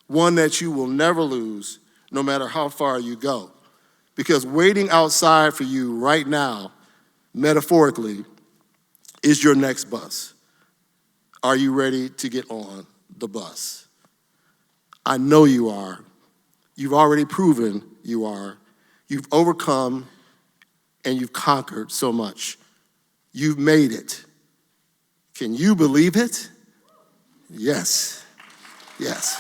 One that you will never lose, no matter how far you go. Because waiting outside for you right now, metaphorically, is your next bus. Are you ready to get on the bus? I know you are. You've already proven you are. You've overcome and you've conquered so much. You've made it. Can you believe it? Yes. Yes.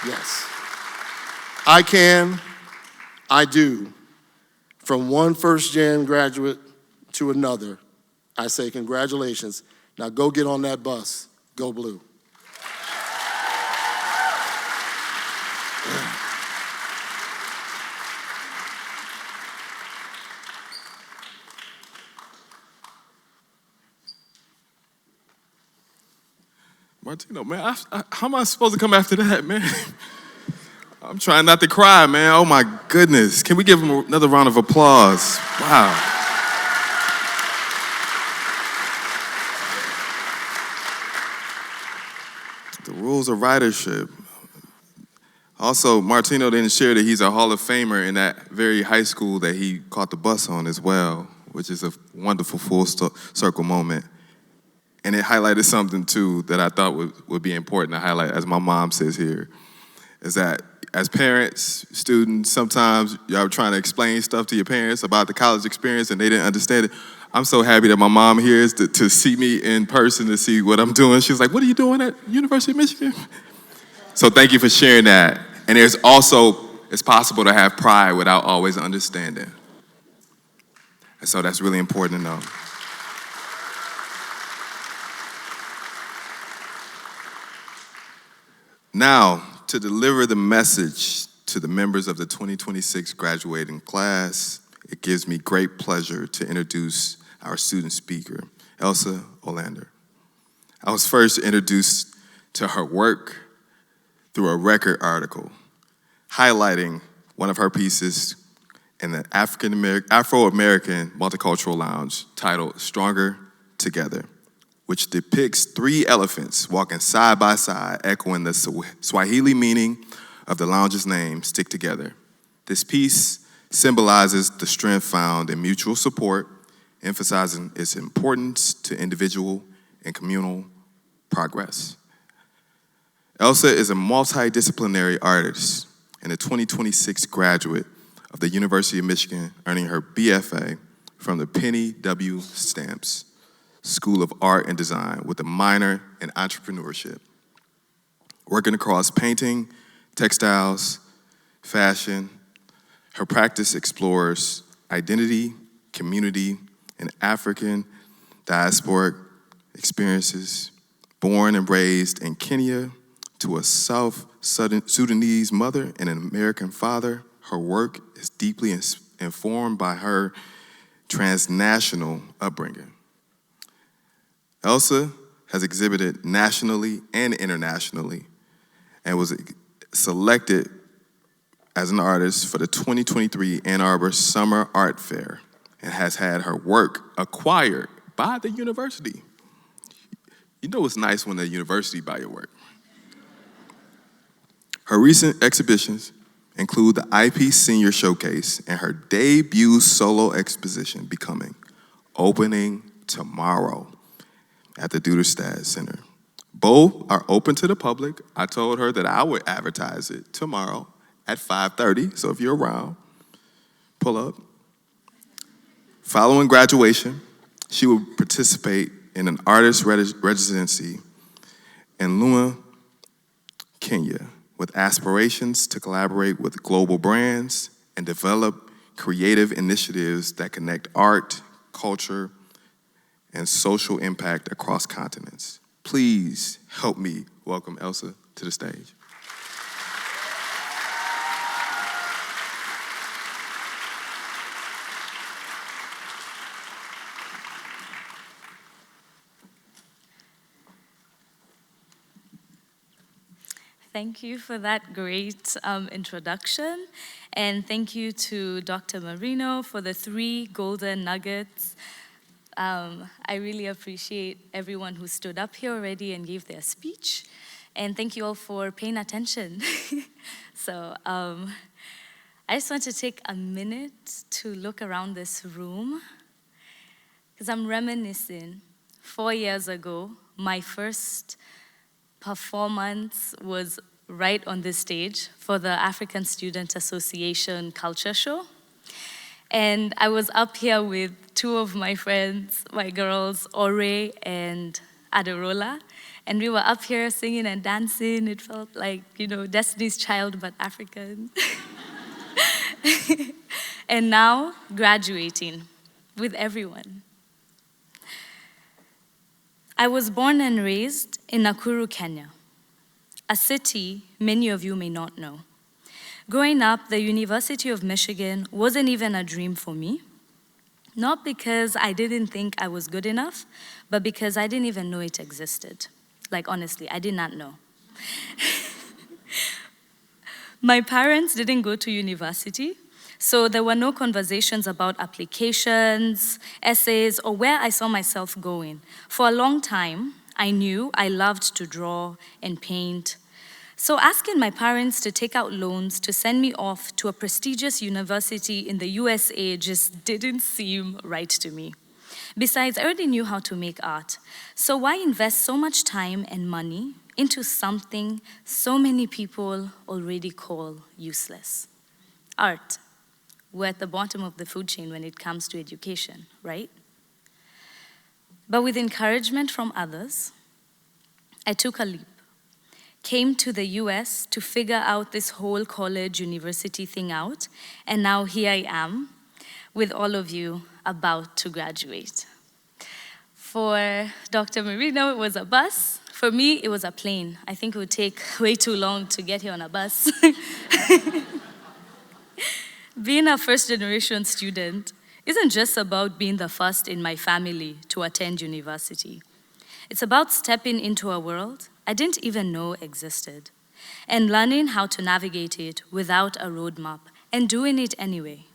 Yes. I can, I do. From one first-gen graduate to another, I say congratulations. Now go get on that bus. Go Blue. Martino, man, how am I supposed to come after that, man? I'm trying not to cry, man. Oh my goodness. Can we give him another round of applause? Wow. The rules of ridership. Also, Martino didn't share that he's a Hall of Famer in that very high school that he caught the bus on as well, which is a wonderful full circle moment. And it highlighted something too that I thought would be important to highlight, as my mom says here, is that as parents, students, sometimes y'all are trying to explain stuff to your parents about the college experience and they didn't understand it. I'm so happy that my mom here is to see me in person, to see what I'm doing. She's like, what are you doing at University of Michigan? So thank you for sharing that. And it's possible to have pride without always understanding. And so that's really important to know. Now, to deliver the message to the members of the 2026 graduating class, it gives me great pleasure to introduce our student speaker, Elsa Olander. I was first introduced to her work through a Record article highlighting one of her pieces in the Afro-American Multicultural Lounge titled Stronger Together, which depicts three elephants walking side by side, echoing the Swahili meaning of the lounge's name, Stick Together. This piece symbolizes the strength found in mutual support, emphasizing its importance to individual and communal progress. Elsa is a multidisciplinary artist and a 2026 graduate of the University of Michigan, earning her BFA from the Penny W. Stamps School of Art and Design with a minor in entrepreneurship. Working across painting, textiles, fashion, her practice explores identity, community, and African diasporic experiences. Born and raised in Kenya to a South Sudanese mother and an American father, her work is deeply informed by her transnational upbringing. Elsa has exhibited nationally and internationally and was selected as an artist for the 2023 Ann Arbor Summer Art Fair and has had her work acquired by the university. You know it's nice when the university buy your work. Her recent exhibitions include the IP Senior Showcase and her debut solo exposition, Becoming, opening tomorrow at the Duderstadt Center. Both are open to the public. I told her that I would advertise it tomorrow at 5:30, so if you're around, pull up. Following graduation, she will participate in an artist residency in Luma, Kenya, with aspirations to collaborate with global brands and develop creative initiatives that connect art, culture, and social impact across continents. Please help me welcome Elsa to the stage. Thank you for that great introduction. And thank you to Dr. Marino for the 3 golden nuggets. I really appreciate everyone who stood up here already and gave their speech. And thank you all for paying attention. So I just want to take a minute to look around this room because I'm reminiscing. 4 years ago, my first performance was right on this stage for the African Student Association Culture Show. And I was up here with 2 of my friends, my girls, Ore and Aderola. And we were up here singing and dancing. It felt like, Destiny's Child, but African. And now, graduating with everyone. I was born and raised in Nakuru, Kenya, a city many of you may not know. Growing up, the University of Michigan wasn't even a dream for me. Not because I didn't think I was good enough, but because I didn't even know it existed. Like, honestly, I did not know. My parents didn't go to university, so there were no conversations about applications, essays, or where I saw myself going. For a long time, I knew I loved to draw and paint. So asking my parents to take out loans to send me off to a prestigious university in the USA just didn't seem right to me. Besides, I already knew how to make art. So why invest so much time and money into something so many people already call useless? Art. We're at the bottom of the food chain when it comes to education, right? But with encouragement from others, I took a leap. Came to the US to figure out this whole college university thing out, and now here I am with all of you about to graduate. For Dr. Marino, it was a bus. For me, it was a plane. I think it would take way too long to get here on a bus. Being a first-generation student isn't just about being the first in my family to attend university. It's about stepping into a world I didn't even know existed, and learning how to navigate it without a roadmap, and doing it anyway.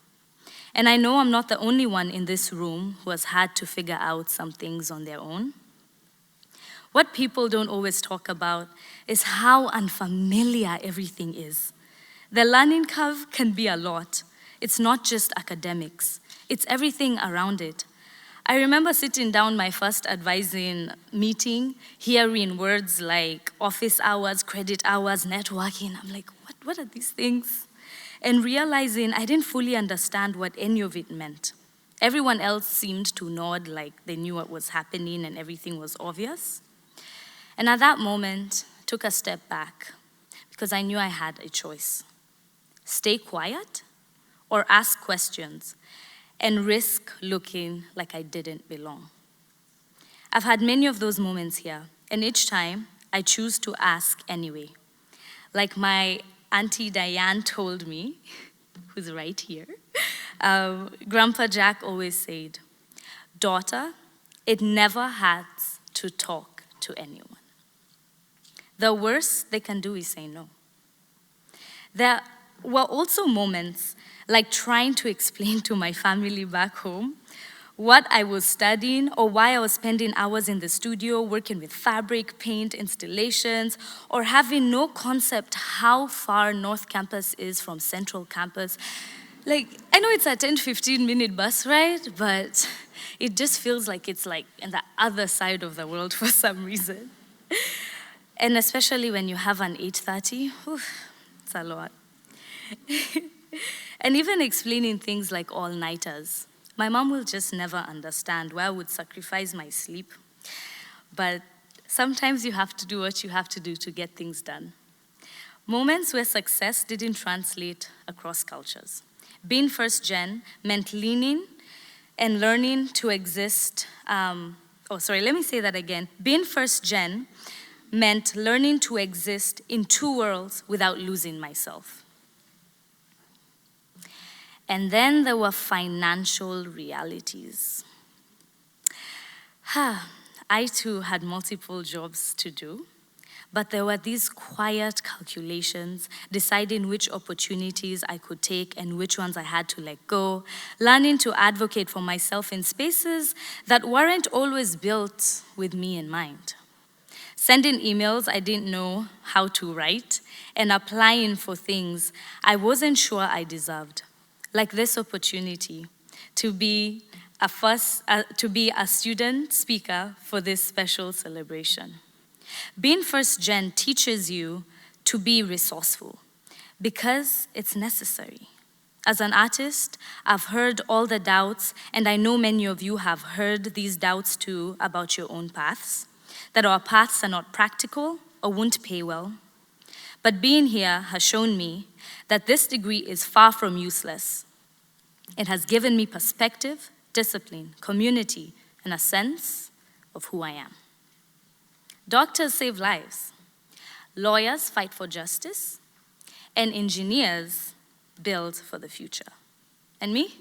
And I know I'm not the only one in this room who has had to figure out some things on their own. What people don't always talk about is how unfamiliar everything is. The learning curve can be a lot. It's not just academics, it's everything around it. I remember sitting down my first advising meeting, hearing words like office hours, credit hours, networking. I'm like, what are these things? And realizing I didn't fully understand what any of it meant. Everyone else seemed to nod like they knew what was happening and everything was obvious. And at that moment, I took a step back because I knew I had a choice. Stay quiet or ask questions and risk looking like I didn't belong. I've had many of those moments here, and each time I choose to ask anyway. Like my Auntie Diane told me, who's right here, Grandpa Jack always said, "Daughter, it never hurts to talk to anyone. The worst they can do is say no." There were also moments like trying to explain to my family back home what I was studying or why I was spending hours in the studio working with fabric, paint, installations, or having no concept how far North Campus is from Central Campus. Like, I know it's a 10-15 minute bus ride, but it just feels like it's like in the other side of the world for some reason. And especially when you have an 8:30, it's a lot. And even explaining things like all-nighters. My mom will just never understand why I would sacrifice my sleep. But sometimes you have to do what you have to do to get things done. Moments where success didn't translate across cultures. Being first gen meant leaning and learning to exist. Being first gen meant learning to exist in two worlds without losing myself. And then there were financial realities. I too had multiple jobs to do, but there were these quiet calculations, deciding which opportunities I could take and which ones I had to let go, learning to advocate for myself in spaces that weren't always built with me in mind. Sending emails I didn't know how to write, and applying for things I wasn't sure I deserved. Like this opportunity to be a student speaker for this special celebration. Being first gen teaches you to be resourceful because it's necessary. As an artist, I've heard all the doubts, and I know many of you have heard these doubts too about your own paths. that our paths are not practical or won't pay well. But being here has shown me that this degree is far from useless. It has given me perspective, discipline, community, and a sense of who I am. Doctors save lives. Lawyers fight for justice. And engineers build for the future. And me?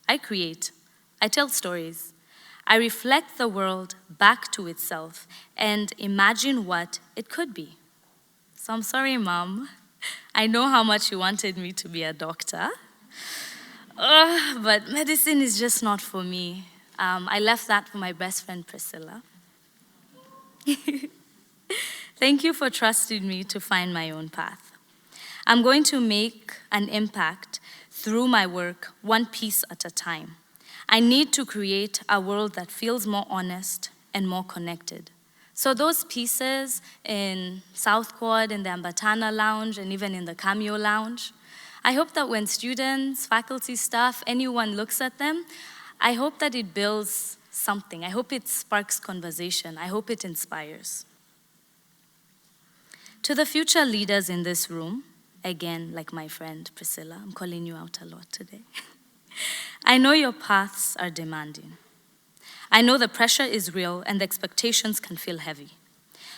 I create. I tell stories. I reflect the world back to itself and imagine what it could be. So I'm sorry, Mom. I know how much you wanted me to be a doctor. But medicine is just not for me. I left that for my best friend, Priscilla. Thank you for trusting me to find my own path. I'm going to make an impact through my work, one piece at a time. I need to create a world that feels more honest and more connected. So those pieces in South Quad, in the Ambatana Lounge, and even in the Cameo Lounge, I hope that when students, faculty, staff, anyone looks at them, I hope that it builds something. I hope it sparks conversation. I hope it inspires. To the future leaders in this room, again, like my friend Priscilla, I'm calling you out a lot today. I know your paths are demanding. I know the pressure is real and the expectations can feel heavy.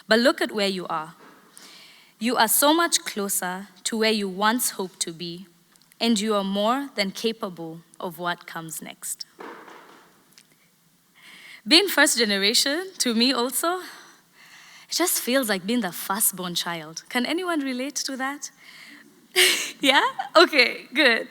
But look at where you are. You are so much closer to where you once hoped to be, and you are more than capable of what comes next. Being first generation, to me also, it just feels like being the firstborn child. Can anyone relate to that? Yeah? Okay, good.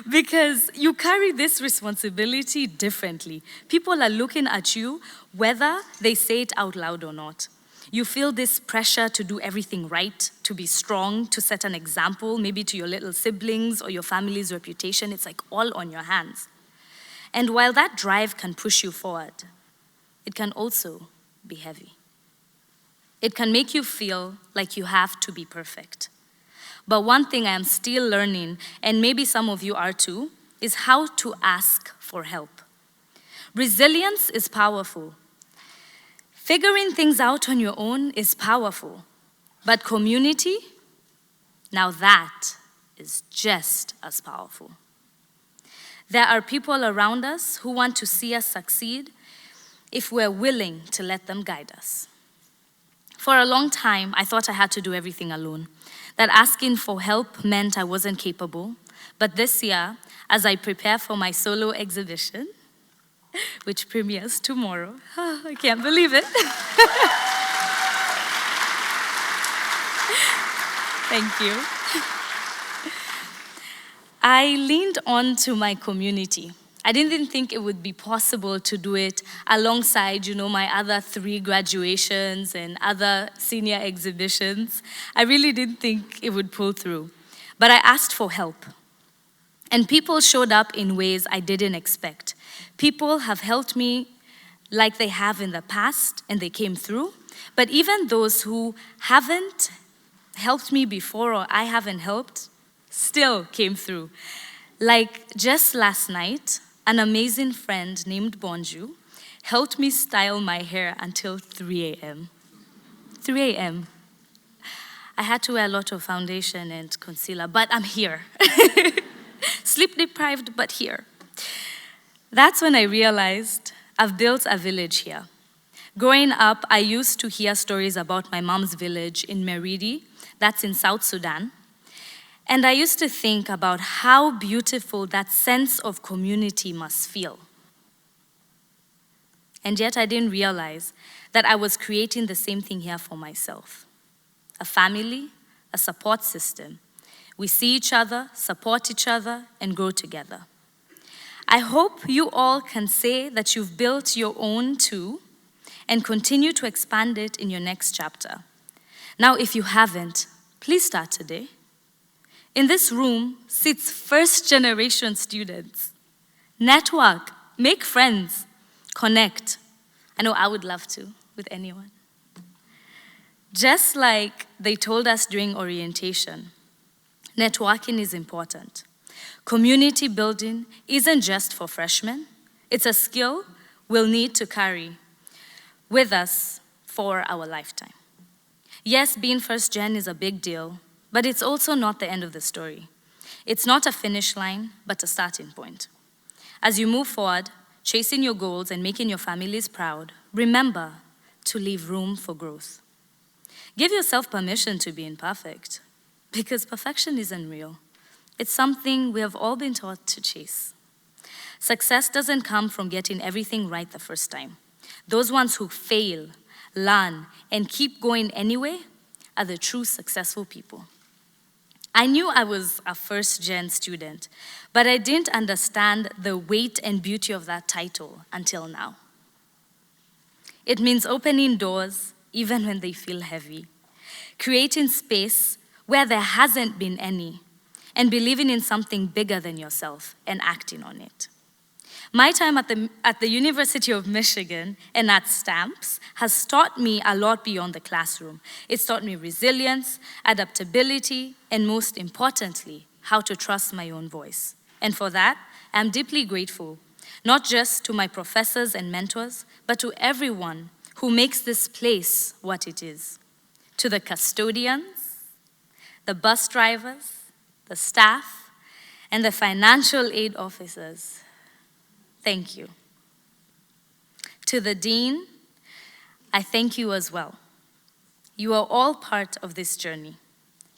Because you carry this responsibility differently. People are looking at you whether they say it out loud or not. You feel this pressure to do everything right, to be strong, to set an example, maybe to your little siblings or your family's reputation. It's like all on your hands. And while that drive can push you forward, it can also be heavy. It can make you feel like you have to be perfect. But one thing I am still learning, and maybe some of you are too, is how to ask for help. Resilience is powerful. Figuring things out on your own is powerful. But community, now that is just as powerful. There are people around us who want to see us succeed if we're willing to let them guide us. For a long time, I thought I had to do everything alone, that asking for help meant I wasn't capable. But this year, as I prepare for my solo exhibition, which premieres tomorrow, I can't believe it. Thank you. I leaned on to my community. I didn't think it would be possible to do it alongside, my other 3 graduations and other senior exhibitions. I really didn't think it would pull through. But I asked for help. And people showed up in ways I didn't expect. People have helped me like they have in the past, and they came through. But even those who haven't helped me before or I haven't helped, still came through. Like just last night, an amazing friend named Bonju helped me style my hair until 3 a.m. 3 a.m. I had to wear a lot of foundation and concealer, but I'm here. Sleep deprived, but here. That's when I realized I've built a village here. Growing up, I used to hear stories about my mom's village in Meridi, that's in South Sudan. And I used to think about how beautiful that sense of community must feel. And yet I didn't realize that I was creating the same thing here for myself. A family, a support system. We see each other, support each other, and grow together. I hope you all can say that you've built your own too, and continue to expand it in your next chapter. Now, if you haven't, please start today. In this room sits first-generation students. Network, make friends, connect. I know I would love to with anyone. Just like they told us during orientation, networking is important. Community building isn't just for freshmen. It's a skill we'll need to carry with us for our lifetime. Yes, being first gen is a big deal, but it's also not the end of the story. It's not a finish line, but a starting point. As you move forward, chasing your goals and making your families proud, remember to leave room for growth. Give yourself permission to be imperfect, because perfection isn't real. It's something we have all been taught to chase. Success doesn't come from getting everything right the first time. Those ones who fail, learn, and keep going anyway are the true successful people. I knew I was a first-gen student, but I didn't understand the weight and beauty of that title until now. It means opening doors even when they feel heavy, creating space where there hasn't been any, and believing in something bigger than yourself and acting on it. My time at the University of Michigan and at Stamps has taught me a lot beyond the classroom. It's taught me resilience, adaptability, and most importantly, how to trust my own voice. And for that, I'm deeply grateful, not just to my professors and mentors, but to everyone who makes this place what it is. To the custodians, the bus drivers, the staff, and the financial aid officers. Thank you. To the dean, I thank you as well. You are all part of this journey.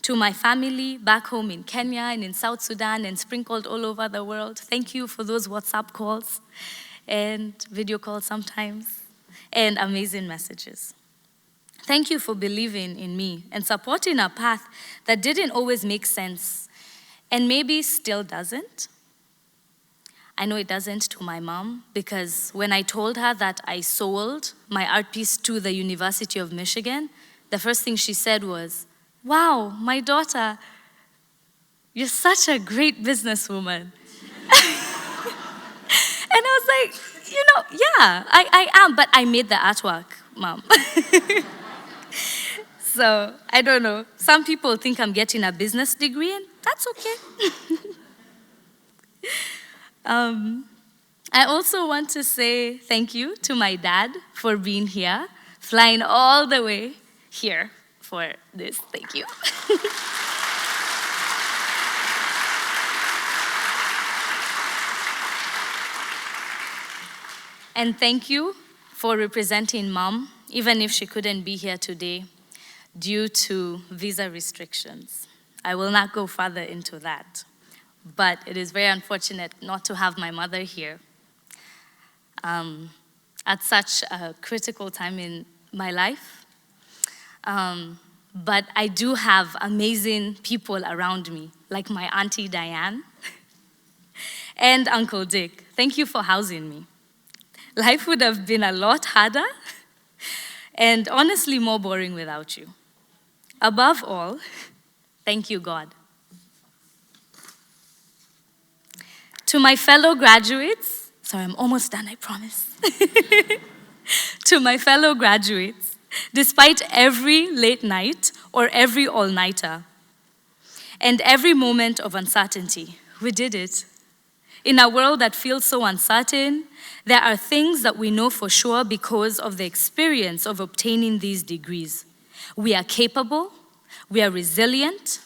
To my family back home in Kenya and in South Sudan and sprinkled all over the world, thank you for those WhatsApp calls and video calls sometimes and amazing messages. Thank you for believing in me and supporting a path that didn't always make sense and maybe still doesn't. I know it doesn't to my mom, because when I told her that I sold my art piece to the University of Michigan, the first thing she said was, "Wow, my daughter, you're such a great businesswoman." And I was like, yeah, I am, but I made the artwork, Mom. So, I don't know. Some people think I'm getting a business degree, and that's okay. I also want to say thank you to my dad for being here, flying all the way here for this. Thank you. And thank you for representing Mom, even if she couldn't be here today due to visa restrictions. I will not go further into that. But it is very unfortunate not to have my mother here at such a critical time in my life. But I do have amazing people around me, like my Auntie Diane and Uncle Dick. Thank you for housing me. Life would have been a lot harder and honestly more boring without you. Above all, thank you, God. To my fellow graduates, sorry, I'm almost done, I promise. To my fellow graduates, despite every late night or every all-nighter and every moment of uncertainty, we did it. In a world that feels so uncertain, there are things that we know for sure because of the experience of obtaining these degrees. We are capable, we are resilient,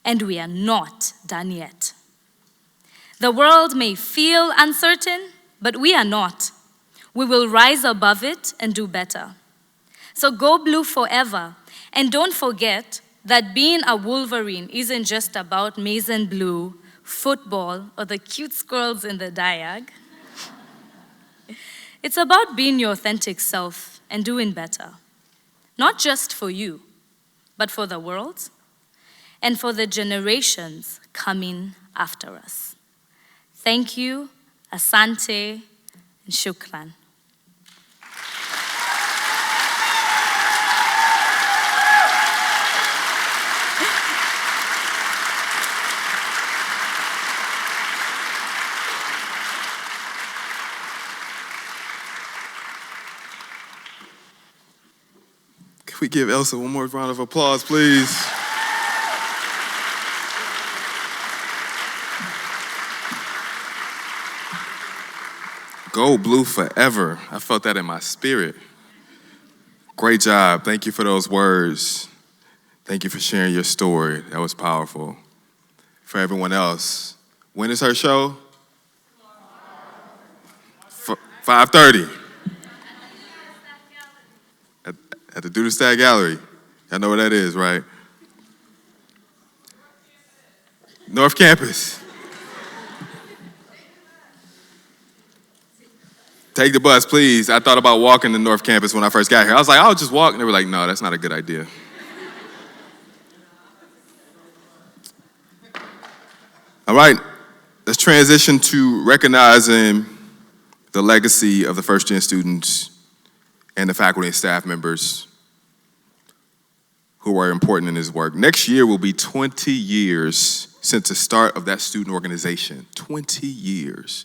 and we are not done yet. The world may feel uncertain, but we are not. We will rise above it and do better. So go blue forever, and don't forget that being a Wolverine isn't just about maize and blue, football, or the cute squirrels in the diag. It's about being your authentic self and doing better. Not just for you, but for the world and for the generations coming after us. Thank you, asante, and shukran. Can we give Elsa one more round of applause, please? Go blue forever. I felt that in my spirit. Great job. Thank you for those words. Thank you for sharing your story. That was powerful. For everyone else, when is her show? 5:30. At the Duderstadt Gallery. Y'all know where that is, right? North Campus. Take the bus, please. I thought about walking to North Campus when I first got here. I was like, I'll just walk. And they were like, no, that's not a good idea. All right, let's transition to recognizing the legacy of the first-gen students and the faculty and staff members who are important in this work. Next year will be 20 years since the start of that student organization. 20 years.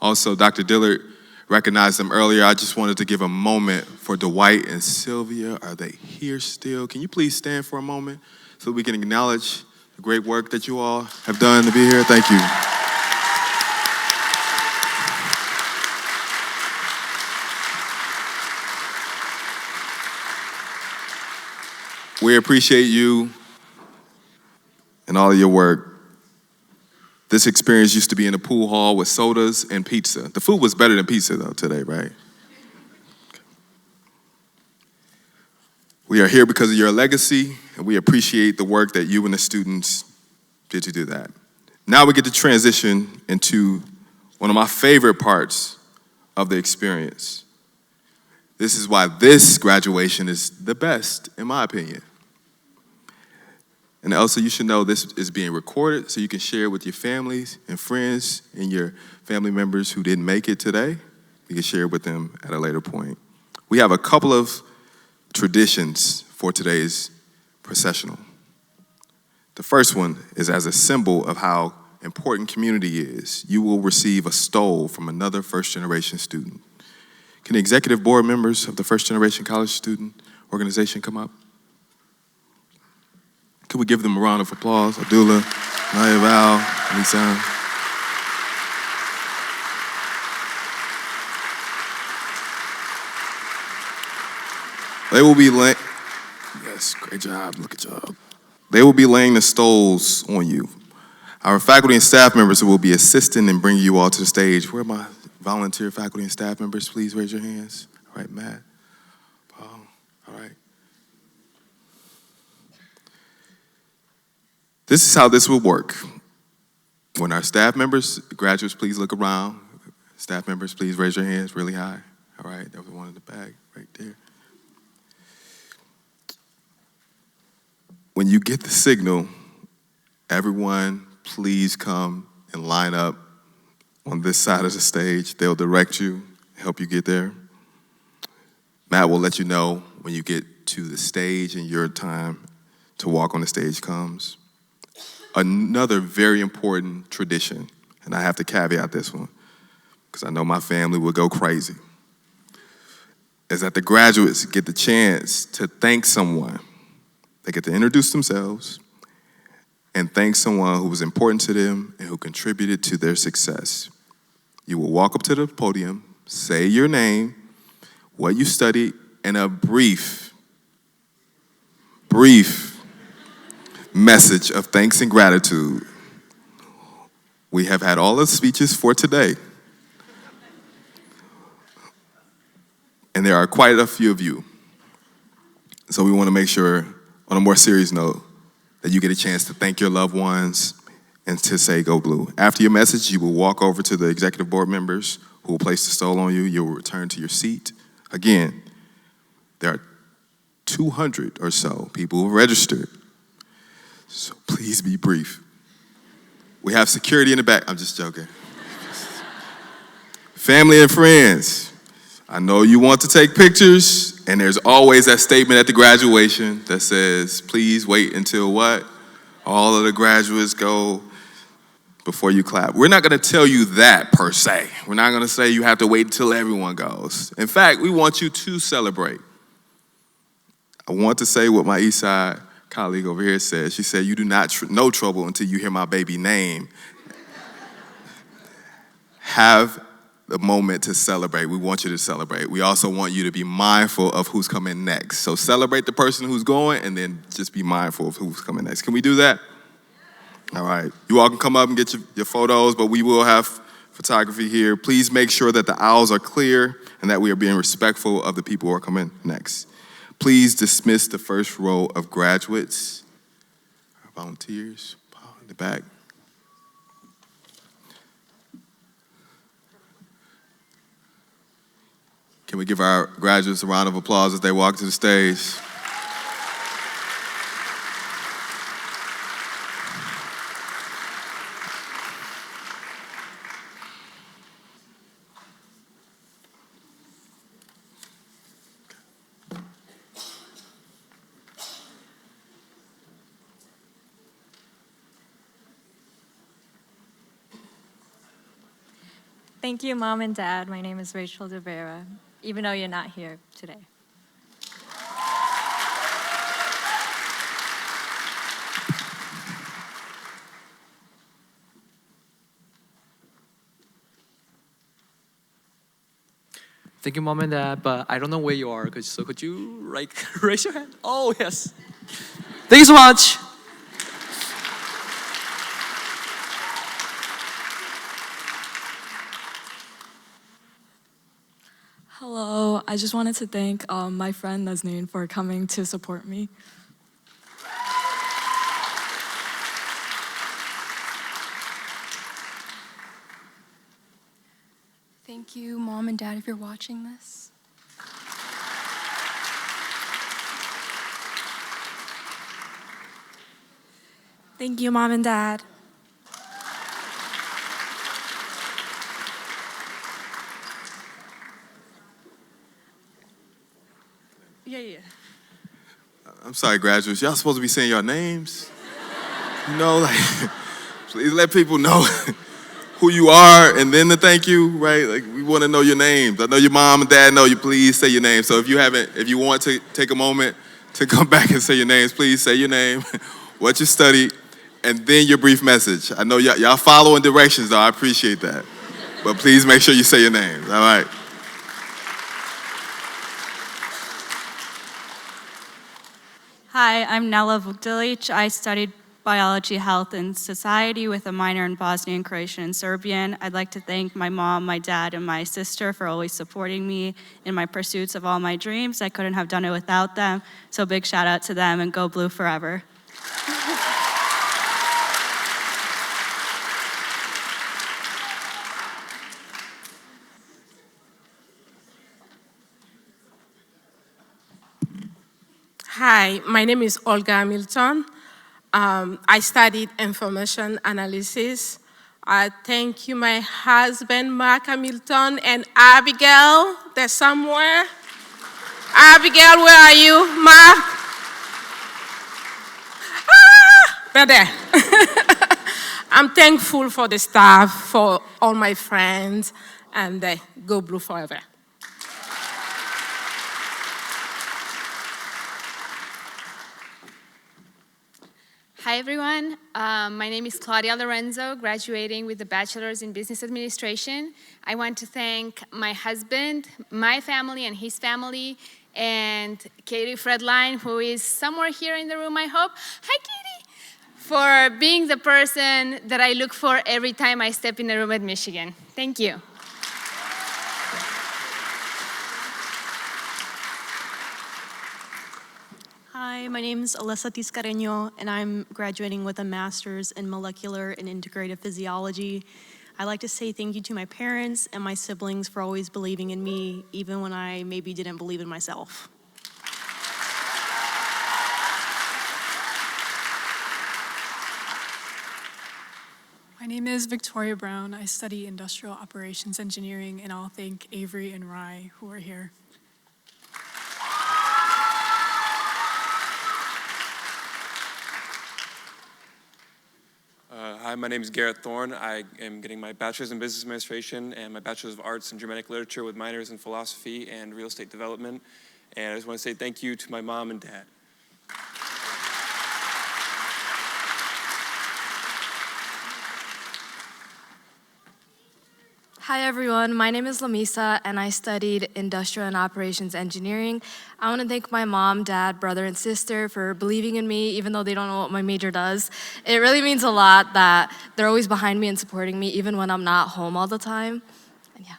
Also, Dr. Dillard recognized them earlier. I just wanted to give a moment for Dwight and Sylvia. Are they here still? Can you please stand for a moment so we can acknowledge the great work that you all have done to be here? Thank you. We appreciate you and all of your work. This experience used to be in a pool hall with sodas and pizza. The food was better than pizza, though, today, right? We are here because of your legacy, and we appreciate the work that you and the students did to do that. Now we get to transition into one of my favorite parts of the experience. This is why this graduation is the best, in my opinion. And also, you should know this is being recorded so you can share with your families and friends and your family members who didn't make it today. You can share with them at a later point. We have a couple of traditions for today's processional. The first one is as a symbol of how important community is. You will receive a stole from another first-generation student. Can the executive board members of the first-generation college student organization come up? Could we give them a round of applause? Abdullah, Naya Val, Nisan. They will be yes, great job, look at y'all. They will be laying the stoles on you. Our faculty and staff members will be assisting and bringing you all to the stage. Where are my volunteer faculty and staff members? Please raise your hands. All right, Matt, Paul, all right. This is how this will work. When our staff members, graduates, please look around. Staff members, please raise your hands really high. All right, that was one in the back right there. When you get the signal, everyone please come and line up on this side of the stage. They'll direct you, help you get there. Matt will let you know when you get to the stage and your time to walk on the stage comes. Another very important tradition, and I have to caveat this one because I know my family will go crazy, is that the graduates get the chance to thank someone. They get to introduce themselves and thank someone who was important to them and who contributed to their success. You will walk up to the podium, say your name, what you studied, and a brief message of thanks and gratitude. We have had all the speeches for today. And there are quite a few of you. So we want to make sure, on a more serious note, that you get a chance to thank your loved ones and to say go blue. After your message, you will walk over to the executive board members who will place the stole on you. You will return to your seat. Again, there are 200 or so people who registered. So please be brief. We have security in the back. I'm just joking. Family and friends, I know you want to take pictures, and there's always that statement at the graduation that says, please wait until what? All of the graduates go before you clap. We're not gonna tell you that per se. We're not gonna say you have to wait until everyone goes. In fact, we want you to celebrate. I want to say what my East Side colleague over here said. She said, you do not know trouble until you hear my baby name. Have the moment to celebrate. We want you to celebrate. We also want you to be mindful of who's coming next. So celebrate the person who's going, and then just be mindful of who's coming next. Can we do that? All right. You all can come up and get your photos, but we will have photography here. Please make sure that the aisles are clear and that we are being respectful of the people who are coming next. Please dismiss the first row of graduates. Our volunteers, in the back. Can we give our graduates a round of applause as they walk to the stage? Thank you, Mom and Dad. My name is Rachel De Vera, even though you're not here today. Thank you, Mom and Dad, but I don't know where you are, so could you raise your hand? Oh, yes. Thank you so much. Hello, I just wanted to thank my friend Nazneen for coming to support me. Thank you, Mom and Dad, if you're watching this. Thank you, Mom and Dad. Yeah. I'm sorry, graduates. Y'all supposed to be saying your names. You know, like, please let people know who you are and then the thank you, right? Like, we want to know your names. I know your mom and dad know you. Please say your name. So if you want to take a moment to come back and say your names, please say your name, what you studied, and then your brief message. I know y'all following directions, though. I appreciate that. But please make sure you say your names, all right? Hi, I'm Nella Vukdilic. I studied biology, health, and society with a minor in Bosnian, Croatian, and Serbian. I'd like to thank my mom, my dad, and my sister for always supporting me in my pursuits of all my dreams. I couldn't have done it without them, so big shout out to them, and go Blue forever. Hi, my name is Olga Hamilton. I studied information analysis. Thank you, my husband, Mark Hamilton, and Abigail. They're somewhere. Abigail, where are you? Mark? They're there. I'm thankful for the staff, for all my friends, and go Blue forever. Hi, everyone. My name is Claudia Lorenzo, graduating with a bachelor's in business administration. I want to thank my husband, my family, and his family, and Katie Fredline, who is somewhere here in the room, I hope. Hi, Katie! For being the person that I look for every time I step in a room at Michigan. Thank you. Hi, my name is Alessa Tiscareño, and I'm graduating with a master's in molecular and integrative physiology. I'd like to say thank you to my parents and my siblings for always believing in me, even when I maybe didn't believe in myself. My name is Victoria Brown. I study industrial operations engineering, and I'll thank Avery and Rye who are here. Hi, my name is Garrett Thorne. I am getting my bachelor's in business administration and my bachelor's of arts in Germanic literature with minors in philosophy and real estate development. And I just want to say thank you to my mom and dad. Hi everyone, my name is Lamisa and I studied Industrial and Operations Engineering. I want to thank my mom, dad, brother, and sister for believing in me even though they don't know what my major does. It really means a lot that they're always behind me and supporting me even when I'm not home all the time. And yeah.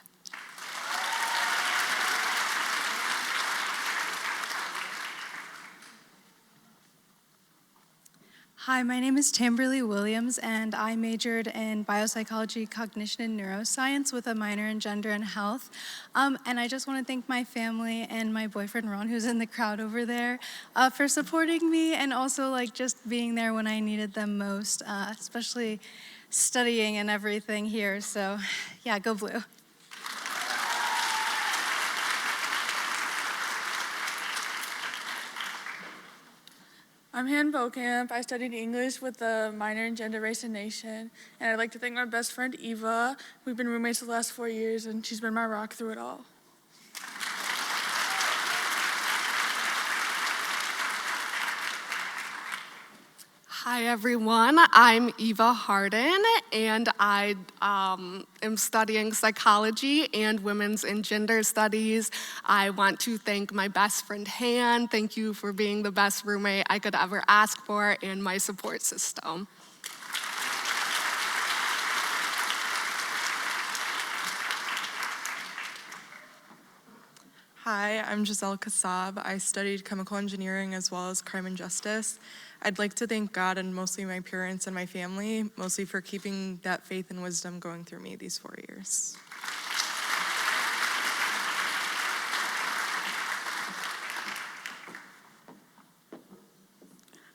Hi, my name is Tamberly Williams, and I majored in biopsychology, cognition, and neuroscience with a minor in gender and health. And I just want to thank my family and my boyfriend Ron, who's in the crowd over there, for supporting me and also like just being there when I needed them most, especially studying and everything here. So, yeah, go Blue. I'm Han Bokamp. I studied English with a minor in gender, race, and nation. And I'd like to thank my best friend, Eva. We've been roommates the last 4 years, and she's been my rock through it all. Hi everyone, I'm Eva Harden and I am studying psychology and women's and gender studies. I want to thank my best friend Han. Thank you for being the best roommate I could ever ask for and my support system. Hi, I'm Giselle Kassab. I studied chemical engineering as well as crime and justice. I'd like to thank God and mostly my parents and my family, mostly for keeping that faith and wisdom going through me these 4 years.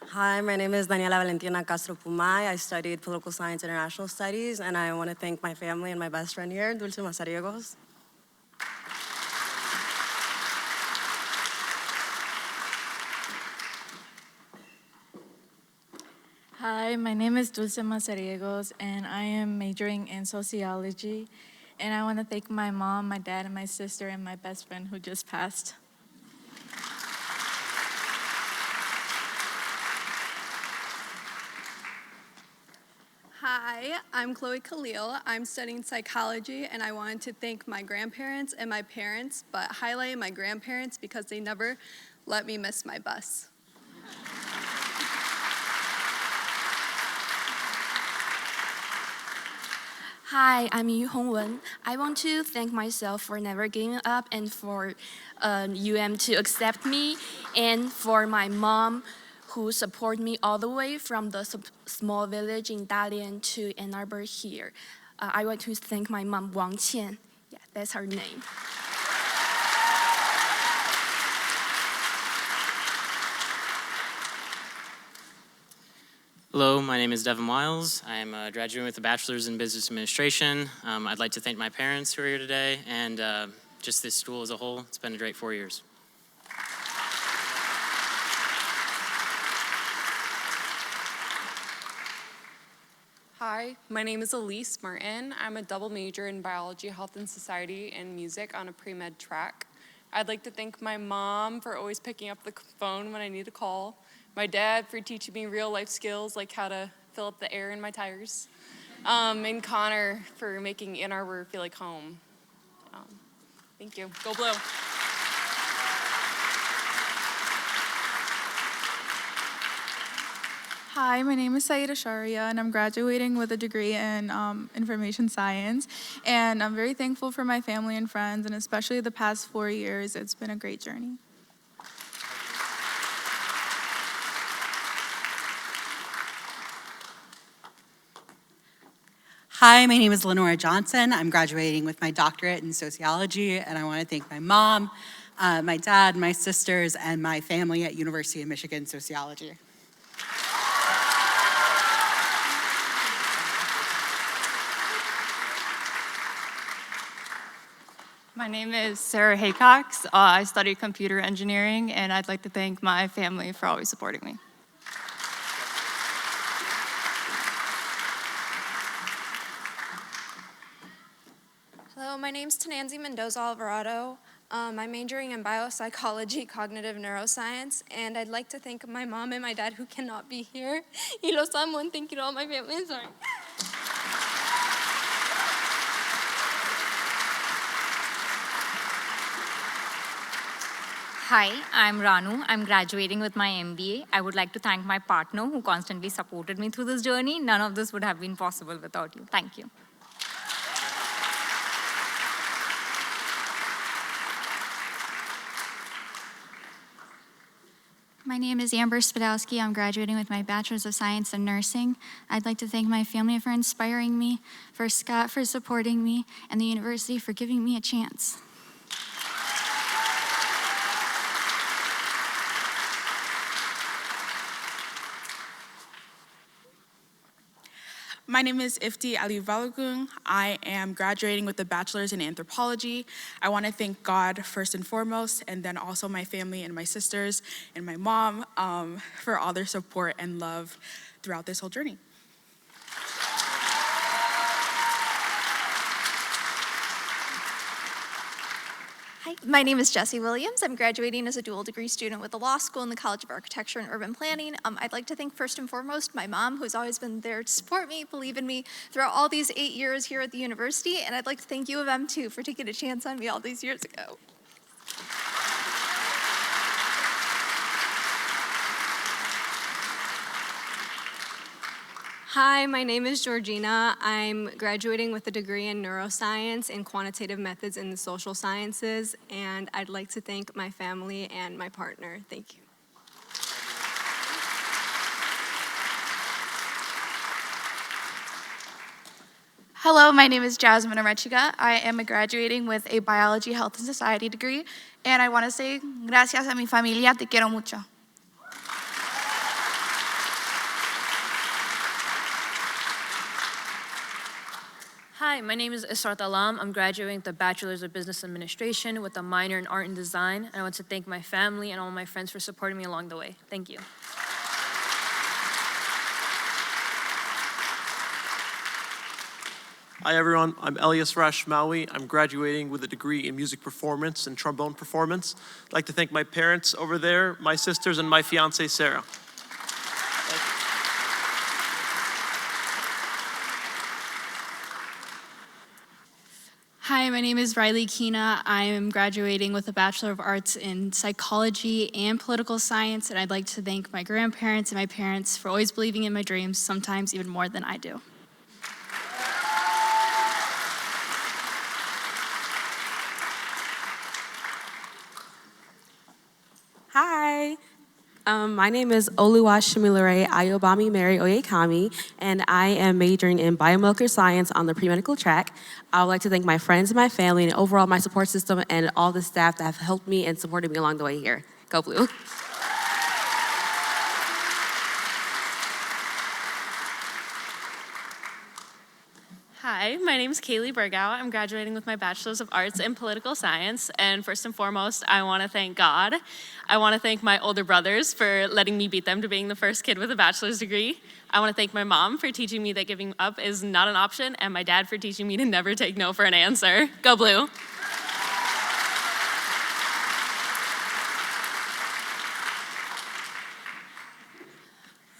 Hi, my name is Daniela Valentina Castro Pumay. I studied political science and international studies, and I want to thank my family and my best friend here, Dulce Mazariegos. Hi, my name is Dulce Mazariegos, and I am majoring in sociology. And I want to thank my mom, my dad, and my sister, and my best friend who just passed. Hi, I'm Chloe Khalil. I'm studying psychology, and I wanted to thank my grandparents and my parents, but highlight my grandparents because they never let me miss my bus. Hi, I'm Yu Hongwen. I want to thank myself for never giving up and for to accept me, and for my mom who support me all the way from the small village in Dalian to Ann Arbor here. I want to thank my mom, Wang Qian. Yeah, that's her name. Hello, my name is Devin Miles. I'm graduating with a bachelor's in business administration. I'd like to thank my parents who are here today and just this school as a whole. It's been a great 4 years. Hi, my name is Elise Martin. I'm a double major in biology, health and society, and music on a pre-med track. I'd like to thank my mom for always picking up the phone when I need a call, my dad for teaching me real life skills like how to fill up the air in my tires, and Connor for making Ann Arbor feel like home. Thank you. Go Blue. Hi, my name is Saida Sharia, and I'm graduating with a degree in information science. And I'm very thankful for my family and friends, and especially the past 4 years. It's been a great journey. Hi, my name is Lenora Johnson. I'm graduating with my doctorate in sociology, and I want to thank my mom, my dad, my sisters, and my family at University of Michigan Sociology. My name is Sarah Haycox. I study computer engineering, and I'd like to thank my family for always supporting me. Hello, my name's Tananzi Mendoza Alvarado. I'm majoring in biopsychology, cognitive neuroscience, and I'd like to thank my mom and my dad who cannot be here. Y los amo, and thank you to all my family. Sorry. Hi, I'm Ranu. I'm graduating with my MBA. I would like to thank my partner who constantly supported me through this journey. None of this would have been possible without you. Thank you. My name is Amber Spadowski. I'm graduating with my Bachelor's of Science in Nursing. I'd like to thank my family for inspiring me, for Scott for supporting me, and the university for giving me a chance. My name is Ifti Ali Balagung. I am graduating with a bachelor's in anthropology. I want to thank God first and foremost, and then also my family and my sisters and my mom for all their support and love throughout this whole journey. Hi, my name is Jessie Williams. I'm graduating as a dual degree student with the law school in the College of Architecture and Urban Planning. I'd like to thank first and foremost my mom, who's always been there to support me, believe in me throughout all these 8 years here at the university. And I'd like to thank U of M too for taking a chance on me all these years ago. Hi, my name is Georgina. I'm graduating with a degree in neuroscience and quantitative methods in the social sciences, and I'd like to thank my family and my partner. Thank you. Hello, my name is Jasmine Arechiga. I am graduating with a biology, health, and society degree, and I want to say gracias a mi familia, te quiero mucho. Hi, my name is Israt Alam. I'm graduating with a Bachelor's of Business Administration with a minor in Art and Design. And I want to thank my family and all my friends for supporting me along the way. Thank you. Hi everyone, I'm Elias Rashmawi. I'm graduating with a degree in music performance and trombone performance. I'd like to thank my parents over there, my sisters, and my fiance, Sarah. Hi, my name is Riley Keena. I am graduating with a Bachelor of Arts in Psychology and Political Science, and I'd like to thank my grandparents and my parents for always believing in my dreams, sometimes even more than I do. Hi. My name is Oluwashimilare Ayobami Mary Oyekami, and I am majoring in biomolecular science on the pre-medical track. I would like to thank my friends and my family and overall my support system and all the staff that have helped me and supported me along the way here. Go Blue. Hi, my name is Kaylee Bergow. I'm graduating with my Bachelor's of Arts in Political Science. And first and foremost, I want to thank God. I want to thank my older brothers for letting me beat them to being the first kid with a bachelor's degree. I want to thank my mom for teaching me that giving up is not an option, and my dad for teaching me to never take no for an answer. Go Blue.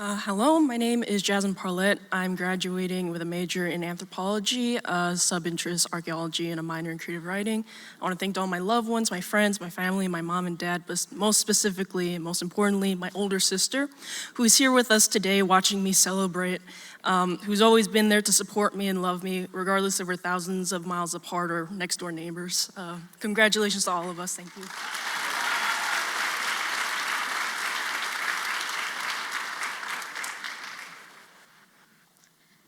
Hello, my name is Jasmine Parlett. I'm graduating with a major in anthropology, a sub-interest archaeology, and a minor in creative writing. I want to thank all my loved ones, my friends, my family, my mom and dad, but most specifically, and most importantly, my older sister, who is here with us today watching me celebrate, who's always been there to support me and love me, regardless if we're thousands of miles apart or next-door neighbors. Congratulations to all of us. Thank you.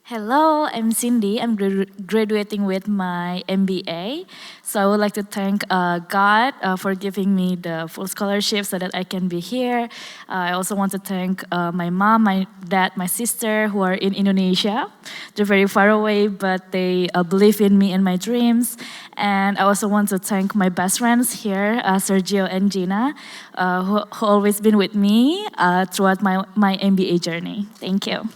Hello, I'm Cindy. I'm graduating with my MBA. So I would like to thank God for giving me the full scholarship so that I can be here. I also want to thank my mom, my dad, my sister who are in Indonesia. They're very far away, but they believe in me and my dreams. And I also want to thank my best friends here, Sergio and Gina, who always been with me throughout my MBA journey. Thank you.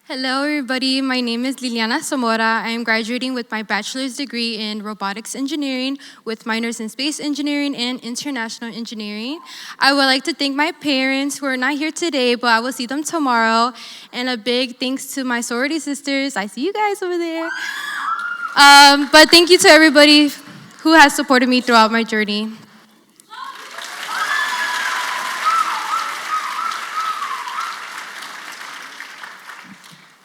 Hello, everybody. My name is Liliana Zamora. I am graduating with my bachelor's degree in robotics engineering with minors in space engineering and international engineering. I would like to thank my parents who are not here today, but I will see them tomorrow. And a big thanks to my sorority sisters. I see you guys over there. But thank you to everybody who has supported me throughout my journey.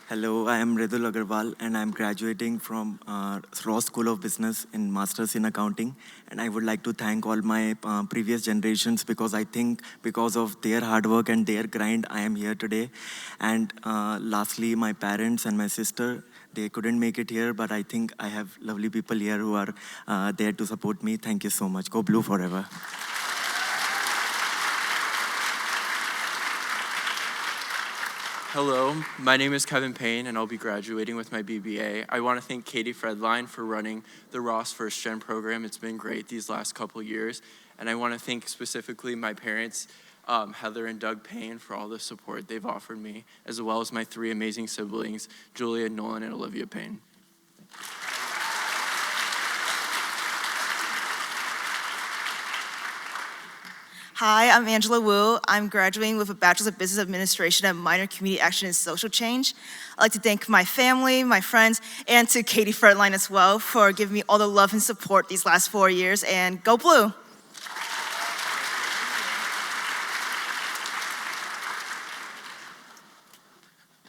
Hello, I am Redul Agarwal and I am graduating from Ross School of Business in Masters in Accounting. And I would like to thank all my previous generations because I think because of their hard work and their grind, I am here today. And lastly, my parents and my sister, they couldn't make it here, but I think I have lovely people here who are there to support me. Thank you so much. Go Blue forever. Hello, my name is Kevin Payne and I'll be graduating with my BBA. I want to thank Katie Fredline for running the Ross First Gen program. It's been great these last couple years. And I want to thank specifically my parents, Heather and Doug Payne, for all the support they've offered me, as well as my 3 amazing siblings, Julia, Nolan, and Olivia Payne. Hi, I'm Angela Wu. I'm graduating with a Bachelor's of Business Administration and minor Community Action and Social Change. I'd like to thank my family, my friends, and to Katie Fredline as well for giving me all the love and support these last 4 years, and go Blue!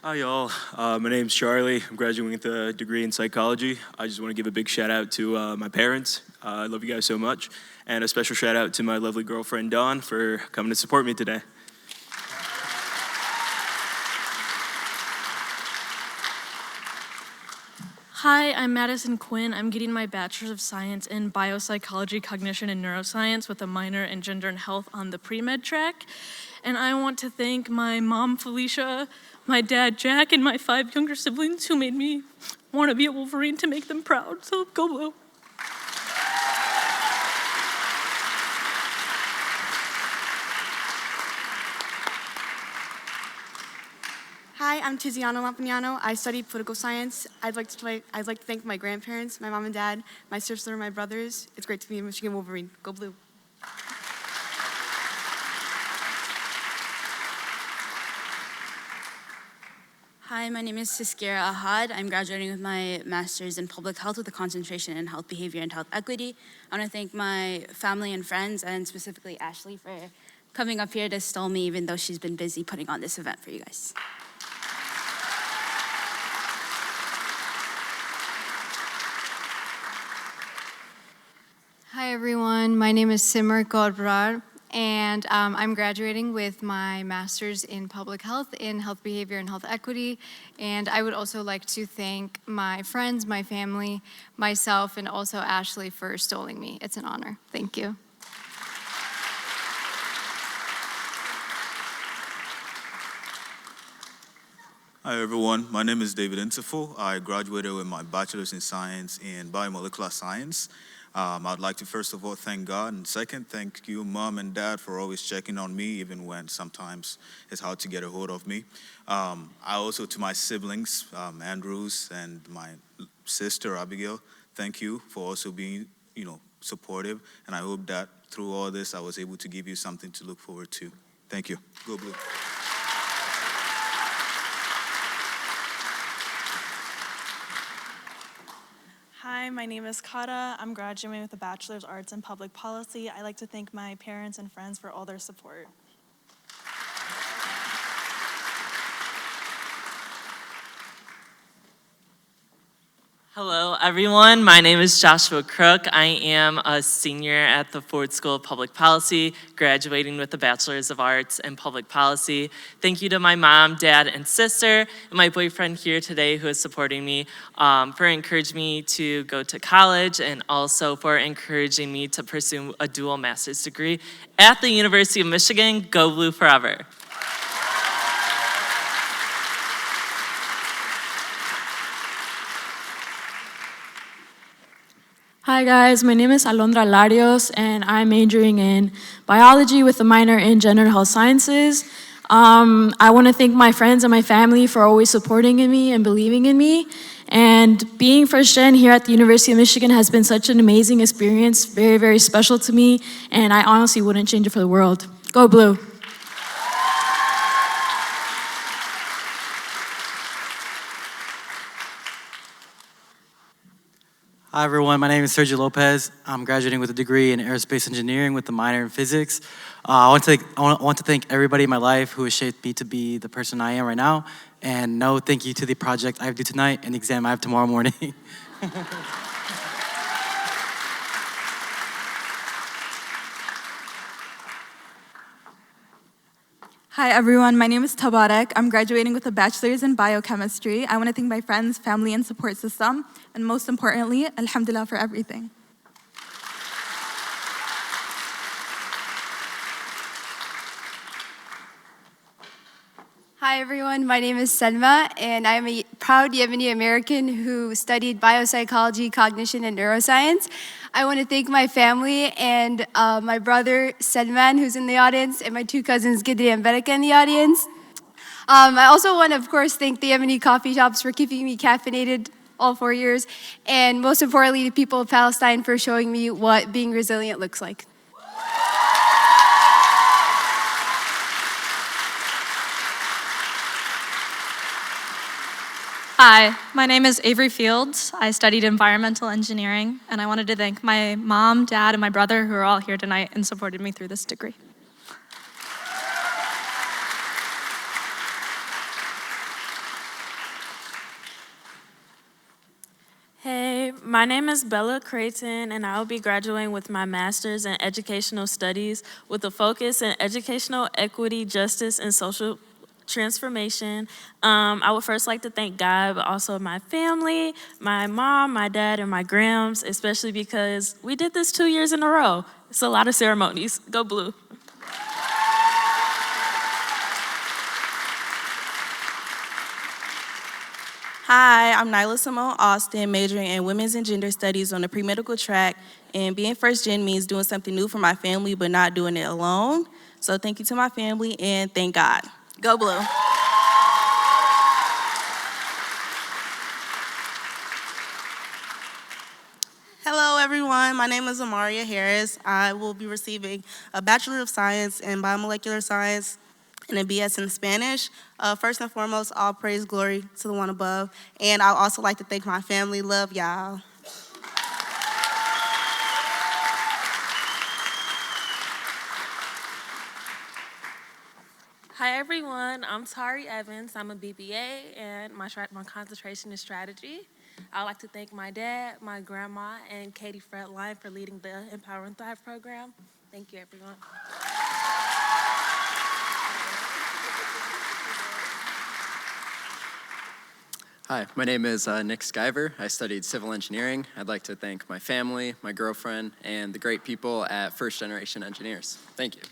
Hi y'all, my name's Charlie. I'm graduating with a degree in psychology. I just want to give a big shout out to my parents. I love you guys so much. And a special shout out to my lovely girlfriend Dawn for coming to support me today. Hi, I'm Madison Quinn. I'm getting my Bachelor's of Science in Biopsychology, Cognition, and Neuroscience with a minor in Gender and Health on the pre-med track. And I want to thank my mom, Felicia, my dad, Jack, and my 5 younger siblings who made me want to be a Wolverine to make them proud. So go Blue. Hi, I'm Tiziana Lampagnano. I study political science. I'd like to thank my grandparents, my mom and dad, my sister, and my brothers. It's great to be a Michigan Wolverine. Go Blue. Hi, my name is Siskira Ahad. I'm graduating with my master's in public health with a concentration in health behavior and health equity. I want to thank my family and friends, and specifically Ashley, for coming up here to stall me, even though she's been busy putting on this event for you guys. Hi, everyone. My name is Simar Kaur, and I'm graduating with my master's in public health in health behavior and health equity. And I would also like to thank my friends, my family, myself, and also Ashley for stalling me. It's an honor. Thank you. Hi everyone, my name is David Insifo. I graduated with my bachelor's in science in biomolecular science. I'd like to first of all thank God, and second, thank you, Mom and Dad, for always checking on me, even when sometimes it's hard to get a hold of me. I also, to my siblings, Andrews and my sister, Abigail, thank you for also being, supportive, and I hope that through all this, I was able to give you something to look forward to. Thank you. Go Blue. Hi, my name is Kata. I'm graduating with a Bachelor's of Arts in Public Policy. I'd like to thank my parents and friends for all their support. Hello, everyone. My name is Joshua Crook. I am a senior at the Ford School of Public Policy, graduating with a Bachelor's of Arts in Public Policy. Thank you to my mom, dad, and sister, and my boyfriend here today who is supporting me for encouraging me to go to college and also for encouraging me to pursue a dual master's degree at the University of Michigan. Go Blue forever. Hi guys, my name is Alondra Larios and I'm majoring in biology with a minor in gender and health sciences. I want to thank my friends and my family for always supporting in me and believing in me. And being first gen here at the University of Michigan has been such an amazing experience, very, very special to me, and I honestly wouldn't change it for the world. Go Blue. Hi everyone, my name is Sergio Lopez. I'm graduating with a degree in aerospace engineering with a minor in physics. I want to thank everybody in my life who has shaped me to be the person I am right now. And no thank you to the project I have due tonight and the exam I have tomorrow morning. Hi everyone, my name is Tabarek. I'm graduating with a bachelor's in biochemistry. I want to thank my friends, family, and support system, and most importantly, alhamdulillah for everything. Hi everyone, my name is Selma, and I am a proud Yemeni American who studied biopsychology, cognition, and neuroscience. I want to thank my family and my brother Salman, who's in the audience, and my two cousins Gidri and Bereka in the audience. I also want to, of course, thank the Yemeni coffee shops for keeping me caffeinated all 4 years, and most importantly, the people of Palestine for showing me what being resilient looks like. Hi, my name is Avery Fields. I studied environmental engineering, and I wanted to thank my mom, dad, and my brother who are all here tonight and supported me through this degree. Hey, my name is Bella Creighton, and I will be graduating with my master's in educational studies with a focus in educational equity, justice, and social transformation. I would first like to thank God, but also my family, my mom, my dad, and my grams, especially because we did this 2 years in a row. It's a lot of ceremonies. Go Blue. Hi, I'm Nyla Simone Austin, majoring in Women's and Gender Studies on the pre-medical track. And being first gen means doing something new for my family, but not doing it alone. So thank you to my family and thank God. Go Blue. Hello, everyone. My name is Amaria Harris. I will be receiving a Bachelor of Science in Biomolecular Science and a BS in Spanish. First and foremost, all praise, glory to the one above. And I'd also like to thank my family. Love y'all. Hi everyone, I'm Tari Evans. I'm a BBA and my concentration is strategy. I'd like to thank my dad, my grandma, and Katie Fredline for leading the Empower and Thrive program. Thank you everyone. Hi, my name is Nick Skyver. I studied civil engineering. I'd like to thank my family, my girlfriend, and the great people at First Generation Engineers. Thank you.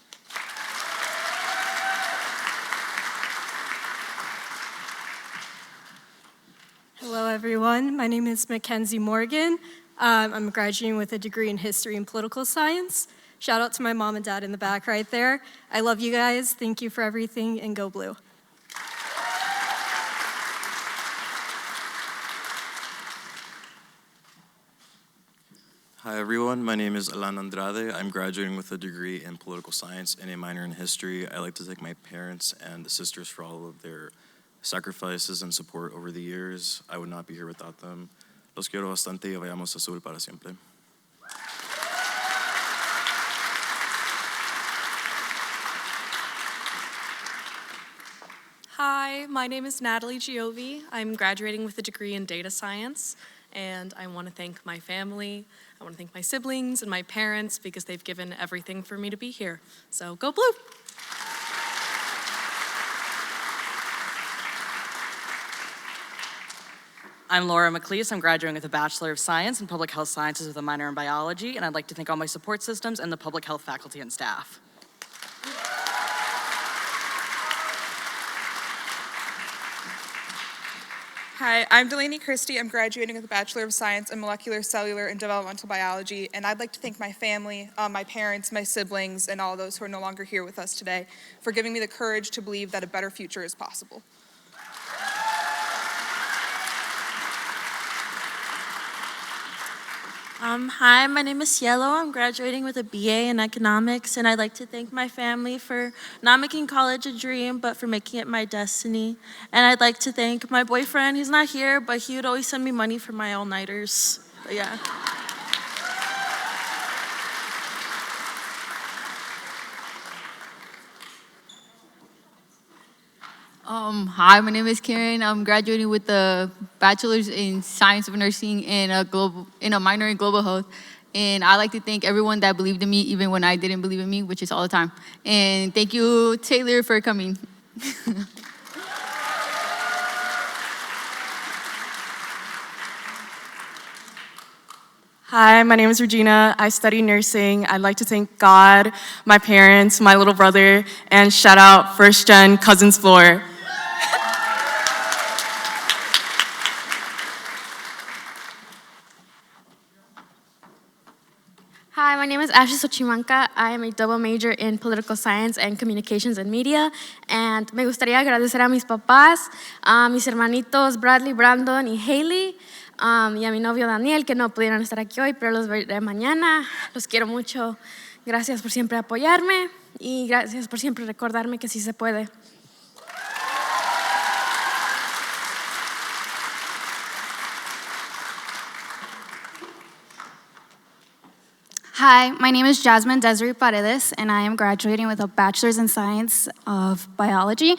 Hello, everyone. My name is Mackenzie Morgan. I'm graduating with a degree in history and political science. Shout out to my mom and dad in the back right there. I love you guys. Thank you for everything, and go Blue. Hi everyone, my name is Alan Andrade. I'm graduating with a degree in political science and a minor in history. I'd like to thank my parents and the sisters for all of their sacrifices and support over the years. I would not be here without them. Los quiero bastante y vayamos azul para siempre. Hi, my name is Natalie Giovi. I'm graduating with a degree in data science, and I want to thank my family, I want to thank my siblings and my parents because they've given everything for me to be here. So go Blue! I'm Laura McLeese. I'm graduating with a Bachelor of Science in Public Health Sciences with a minor in biology, and I'd like to thank all my support systems and the public health faculty and staff. Hi, I'm Delaney Christie. I'm graduating with a Bachelor of Science in Molecular, Cellular, and Developmental Biology, and I'd like to thank my family, my parents, my siblings, and all those who are no longer here with us today for giving me the courage to believe that a better future is possible. Hi, my name is Cielo. I'm graduating with a BA in economics, and I'd like to thank my family for not making college a dream, but for making it my destiny. And I'd like to thank my boyfriend. He's not here, but he would always send me money for my all-nighters. But yeah. Hi, my name is Karen. I'm graduating with a bachelor's in science of nursing and a minor in global health. And I'd like to thank everyone that believed in me, even when I didn't believe in me, which is all the time. And thank you, Taylor, for coming. Hi, my name is Regina. I study nursing. I'd like to thank God, my parents, my little brother, and shout out first gen Cousins Floor. Hi, my name is Ashley Xochimanca. I am a double major in political science and communications and media. And me gustaría agradecer a mis papás, a mis hermanitos Bradley, Brandon y Haley, y a mi novio Daniel, que no pudieron estar aquí hoy, pero los veré mañana. Los quiero mucho. Gracias por siempre apoyarme y gracias por siempre recordarme que sí se puede. Hi, my name is Jasmine Desiree Paredes, and I am graduating with a Bachelor's in Science of Biology.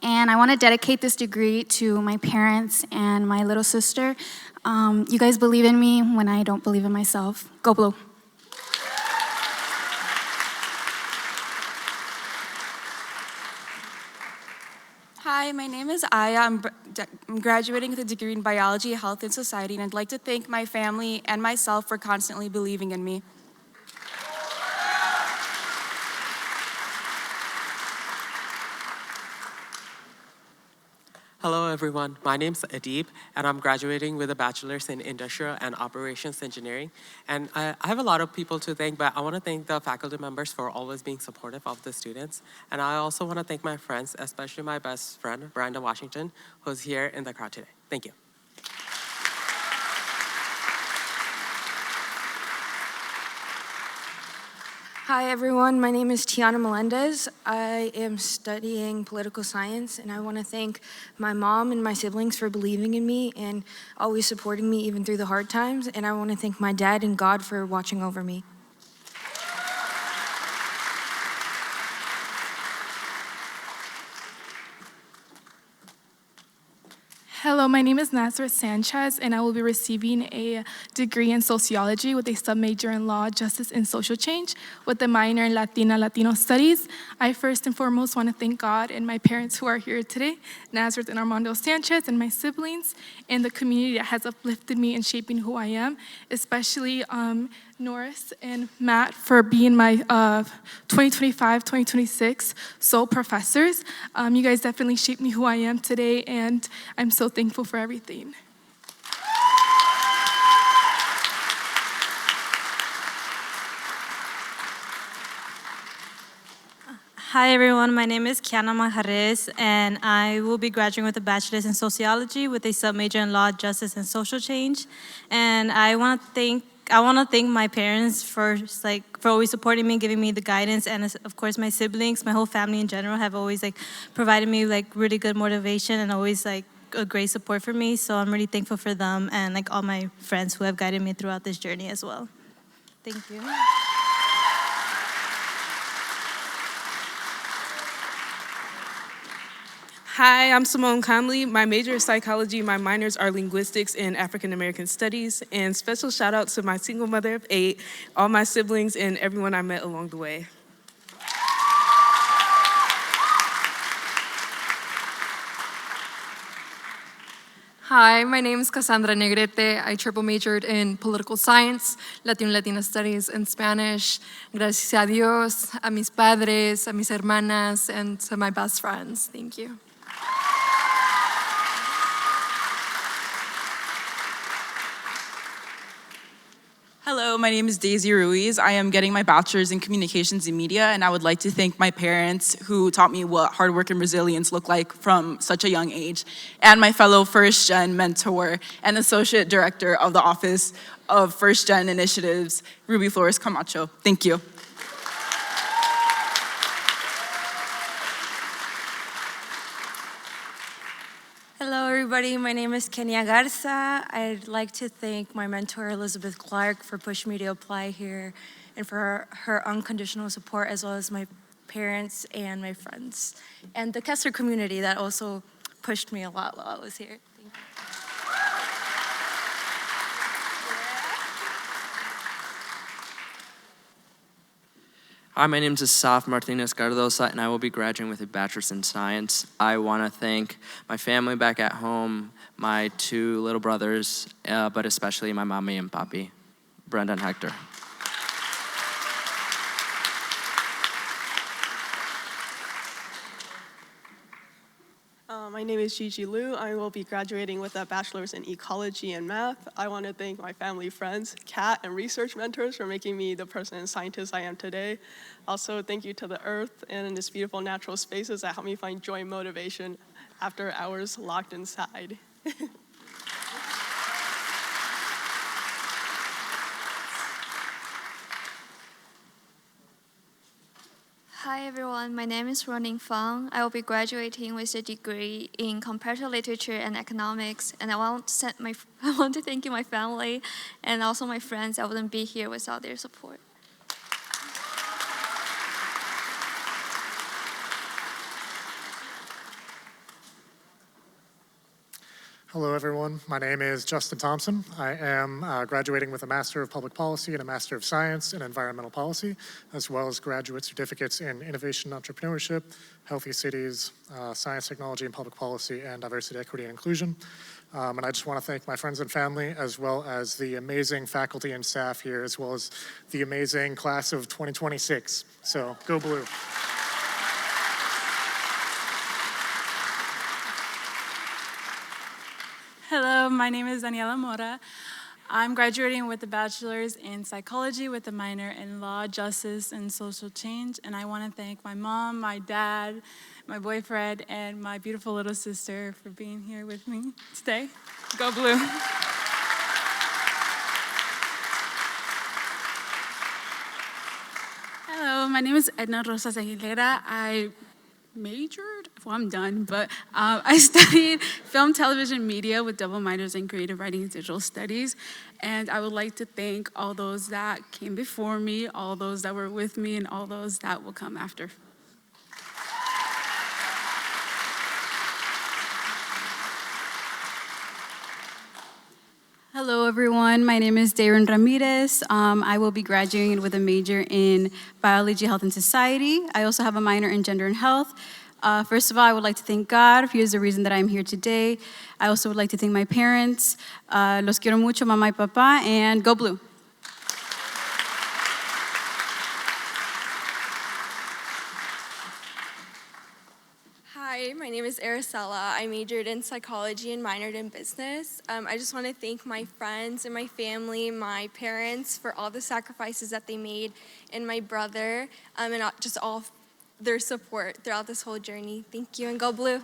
And I want to dedicate this degree to my parents and my little sister. You guys believe in me when I don't believe in myself. Go Blue. Hi, my name is Aya. I'm graduating with a degree in Biology, Health, and Society, and I'd like to thank my family and myself for constantly believing in me. Hello everyone, my name's Adib and I'm graduating with a bachelor's in industrial and operations engineering. And I have a lot of people to thank, but I want to thank the faculty members for always being supportive of the students. And I also want to thank my friends, especially my best friend, Brandon Washington, who's here in the crowd today. Thank you. Hi everyone, my name is Tiana Melendez. I am studying political science and I want to thank my mom and my siblings for believing in me and always supporting me even through the hard times. And I want to thank my dad and God for watching over me. Hello, my name is Nazareth Sanchez, and I will be receiving a degree in sociology with a submajor in law, justice, and social change with a minor in Latino studies. I first and foremost want to thank God and my parents who are here today, Nazareth and Armando Sanchez, and my siblings, and the community that has uplifted me and shaping who I am, especially Norris and Matt for being my 2025-2026 sole professors. You guys definitely shaped me who I am today, and I'm so thankful for everything. Hi everyone, my name is Kiana Majarez and I will be graduating with a bachelor's in sociology with a submajor in law, justice, and social change. And I want to thank my parents for always supporting me, giving me the guidance, and of course my siblings, my whole family in general have always provided me really good motivation and always a great support for me. So I'm really thankful for them and all my friends who have guided me throughout this journey as well. Thank you. Hi, I'm Simone Conley. My major is psychology. My minors are linguistics and African American studies. And special shout out to my single mother of 8, all my siblings, and everyone I met along the way. Hi, my name is Cassandra Negrete. I triple majored in political science, Latina studies, and Spanish. Gracias a Dios, a mis padres, a mis hermanas, and to my best friends. Thank you. Hello, my name is Daisy Ruiz. I am getting my bachelor's in communications and media, and I would like to thank my parents who taught me what hard work and resilience look like from such a young age, and my fellow First Gen mentor and associate director of the Office of First Gen Initiatives, Ruby Flores Camacho. Thank you. Hello, everybody. My name is Kenya Garza. I'd like to thank my mentor, Elizabeth Clark, for pushing me to apply here and for her unconditional support, as well as my parents and my friends, and the Kessler community that also pushed me a lot while I was here. Thank you. Hi, my name is Asaf Martinez Cardosa, and I will be graduating with a bachelor's in science. I want to thank my family back at home, my 2 little brothers, but especially my mommy and papi, Brenda and Hector. My name is Gigi Liu. I will be graduating with a bachelor's in ecology and math. I want to thank my family, friends, cat, and research mentors for making me the person and scientist I am today. Also, thank you to the earth and its beautiful natural spaces that help me find joy and motivation after hours locked inside. Hi everyone, my name is Roning Fang. I will be graduating with a degree in comparative literature and economics, and I want to thank you, my family, and also my friends. I wouldn't be here without their support. Hello, everyone. My name is Justin Thompson. I am graduating with a Master of Public Policy and a Master of Science in Environmental Policy, as well as graduate certificates in Innovation and Entrepreneurship, Healthy Cities, Science, Technology, and Public Policy, and Diversity, Equity, and Inclusion. And I just want to thank my friends and family, as well as the amazing faculty and staff here, as well as the amazing class of 2026. So, go blue. Hello, my name is Daniela Mora. I'm graduating with a bachelor's in psychology with a minor in law, justice, and social change. And I want to thank my mom, my dad, my boyfriend, and my beautiful little sister for being here with me today. Go blue. Hello, my name is Edna Rosas Aguilera. I majored, well, I'm done, but I studied film, television, media with double minors in creative writing and digital studies. And I would like to thank all those that came before me, all those that were with me, and all those that will come after. Hello, everyone. My name is Darren Ramirez. I will be graduating with a major in biology, health, and society. I also have a minor in gender and health. First of all, I would like to thank God. He is the reason that I'm here today. I also would like to thank my parents. Los quiero mucho, mamá y papá, and go blue. Hi, my name is Aracela. I majored in psychology and minored in business. I just want to thank my friends and my family, my parents for all the sacrifices that they made, and my brother, and just all their support throughout this whole journey. Thank you, and go blue.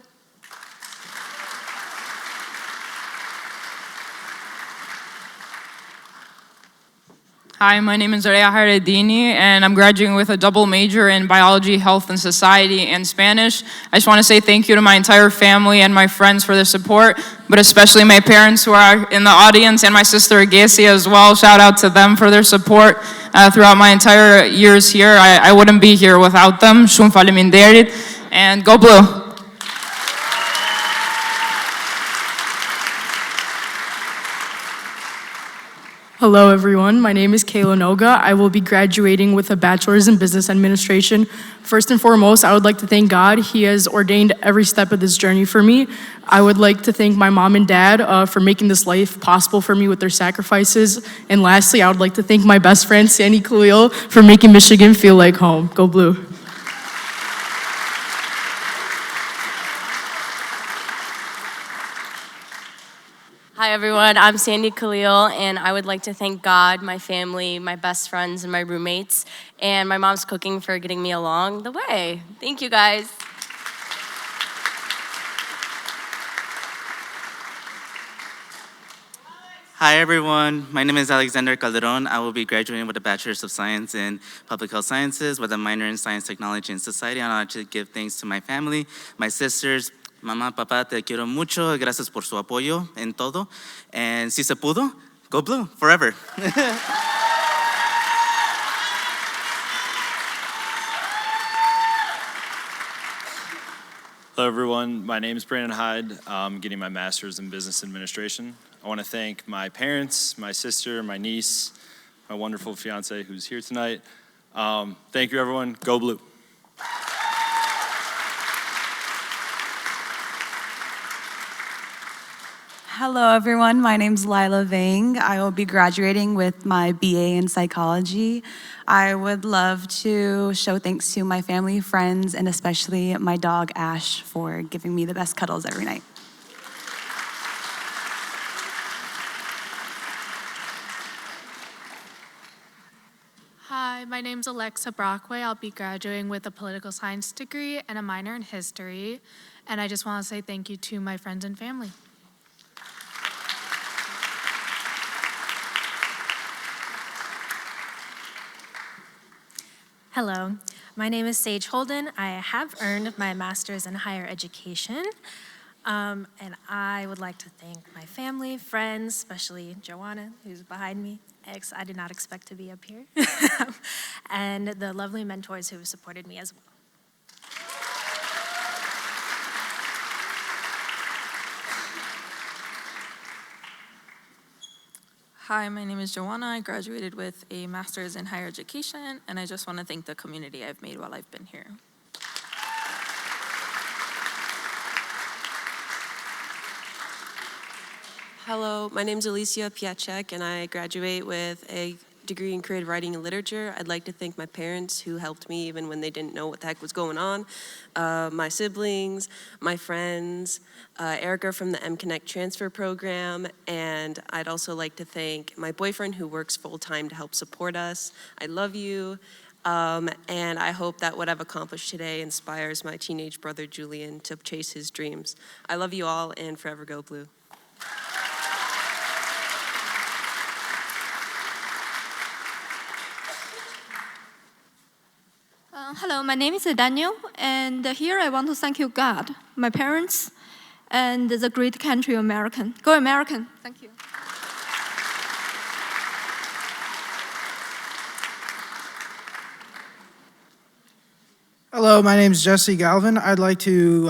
Hi, my name is Rhea Haredini, and I'm graduating with a double major in biology, health, and society, and Spanish. I just want to say thank you to my entire family and my friends for their support, but especially my parents who are in the audience, and my sister Agesia as well. Shout out to them for their support throughout my entire years here. I wouldn't be here without them. Shun faliminderit, and go blue. Hello, everyone. My name is Kayla Noga. I will be graduating with a bachelor's in business administration. First and foremost, I would like to thank God. He has ordained every step of this journey for me. I would like to thank my mom and dad for making this life possible for me with their sacrifices. And lastly, I would like to thank my best friend, Sandy Khalil, for making Michigan feel like home. Go blue. Hi everyone, I'm Sandy Khalil, and I would like to thank God, my family, my best friends, and my roommates, and my mom's cooking for getting me along the way. Thank you guys. Hi everyone, my name is Alexander Calderon. I will be graduating with a Bachelor's of Science in Public Health Sciences with a minor in Science, Technology, and Society. And I'd like to give thanks to my family, my sisters. Mamá, papá, te quiero mucho. Gracias por su apoyo en todo. And si se pudo, go blue forever. Hello everyone, my name is Brandon Hyde. I'm getting my master's in business administration. I want to thank my parents, my sister, my niece, my wonderful fiance who's here tonight. Thank you everyone, go blue. Hello everyone, my name's Lila Vang. I will be graduating with my BA in psychology. I would love to show thanks to my family, friends, and especially my dog Ash for giving me the best cuddles every night. Hi, my name's Alexa Brockway. I'll be graduating with a political science degree and a minor in history. And I just want to say thank you to my friends and family. Hello, my name is Sage Holden. I have earned my master's in higher education. And I would like to thank my family, friends, especially Joanna, who's behind me. I did not expect to be up here. And the lovely mentors who have supported me as well. Hi, my name is Joanna. I graduated with a master's in higher education, and I just want to thank the community I've made while I've been here. Hello, my name is Alicia Piacek, and I graduate with a degree in creative writing and literature. I'd like to thank my parents who helped me even when they didn't know what the heck was going on, my siblings, my friends, Erica from the MConnect transfer program, and I'd also like to thank my boyfriend who works full-time to help support us. I love you, and I hope that what I've accomplished today inspires my teenage brother Julian to chase his dreams. I love you all, and forever go blue. Hello, my name is Daniel, and here I want to thank you, God, my parents, and the great country, American. Go American! Thank you. Hello, my name is Jesse Galvin. I'd like to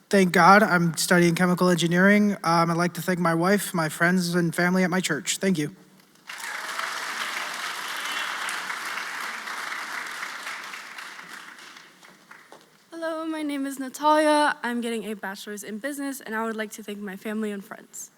thank God. I'm studying chemical engineering. I'd like to thank my wife, my friends, and family at my church. Thank you. Hello, my name is Natalia. I'm getting a bachelor's in business, and I would like to thank my family and friends.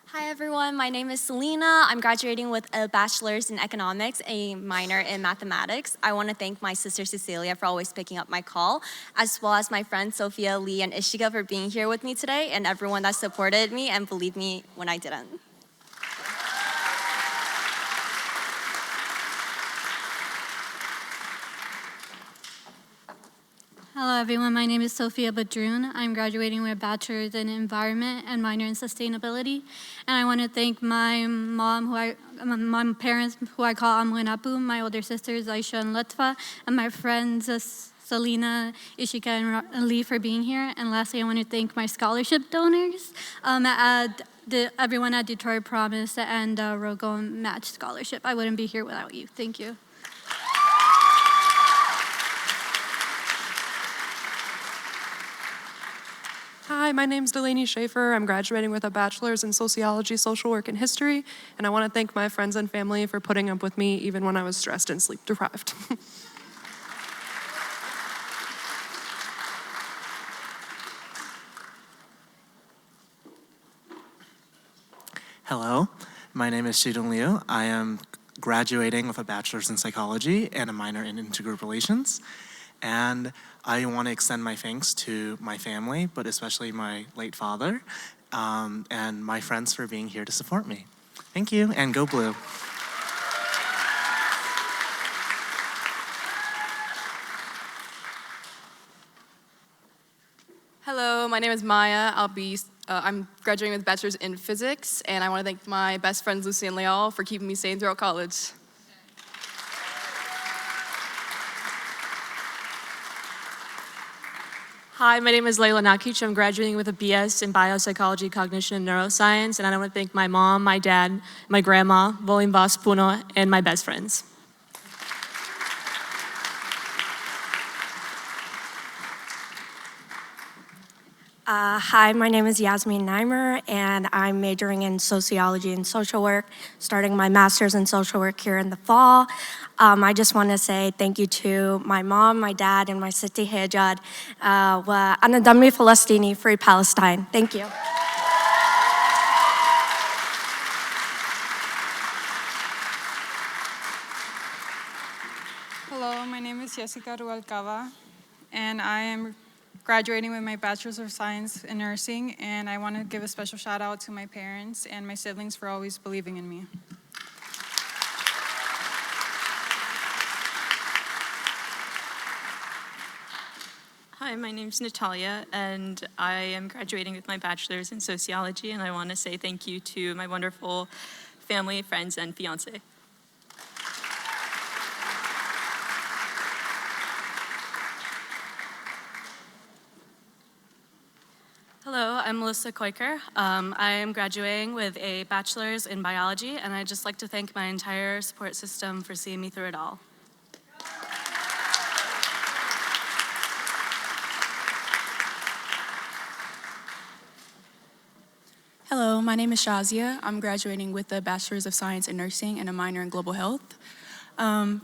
Hi everyone, my name is Selena. I'm graduating with a bachelor's in economics, a minor in mathematics. I want to thank my sister Cecilia for always picking up my call, as well as my friends Sophia, Lee, and Ishika for being here with me today, and everyone that supported me and believed me when I didn't. Hello everyone, my name is Sophia Badroon. I'm graduating with a bachelor's in environment and minor in sustainability. And I want to thank my my parents who I call Amu and Apu, my older sisters Aisha and Lutfa, and my friends Selena, Ishika, and Lee for being here. And lastly, I want to thank my scholarship donors, everyone at Detroit Promise and Rogon Match Scholarship. I wouldn't be here without you. Thank you. Hi, my name's Delaney Schaefer. I'm graduating with a bachelor's in sociology, social work, and history, and I want to thank my friends and family for putting up with me even when I was stressed and sleep deprived. Hello, my name is Shidong Liu. I am graduating with a bachelor's in psychology and a minor in intergroup relations. And I want to extend my thanks to my family, but especially my late father, and my friends for being here to support me. Thank you, and go Blue. Hello, my name is Maya. I'm graduating with a bachelor's in physics, and I want to thank my best friends Lucy and Leal for keeping me sane throughout college. Hi, my name is Layla Nakic. I'm graduating with a BS in Biopsychology, Cognition, and Neuroscience, and I want to thank my mom, my dad, my grandma, Volim Vas Puno, and my best friends. Hi, my name is Yasmin Neimer, and I'm majoring in sociology and social work, starting my master's in social work here in the fall. I just want to say thank you to my mom, my dad, and my Siti Hejad. Ana Dami Falastini, Free Palestine. Thank you. Hello, my name is Jessica Rualcava, and I am graduating with my Bachelor's of Science in Nursing, and I want to give a special shout out to my parents and my siblings for always believing in me. Hi, my name's Natalia, and I am graduating with my bachelor's in sociology, and I want to say thank you to my wonderful family, friends, and fiance. Hello, I'm Melissa Koiker. I am graduating with a bachelor's in biology, and I'd just like to thank my entire support system for seeing me through it all. Hello, my name is Shazia. I'm graduating with a Bachelor's of Science in Nursing and a minor in Global Health.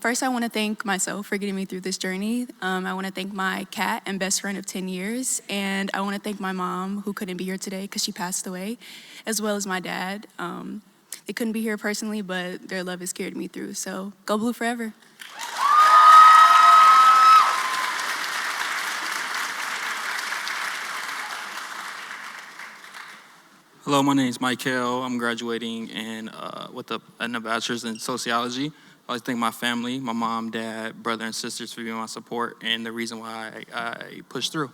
First, I want to thank myself for getting me through this journey. I want to thank my cat and best friend of 10 years, and I want to thank my mom, who couldn't be here today because she passed away, as well as my dad. They couldn't be here personally, but their love has carried me through, so go Blue forever. Hello, my name is Michael. I'm graduating with a bachelor's in sociology. I like to thank my family, my mom, dad, brother, and sisters for being my support and the reason why I pushed through.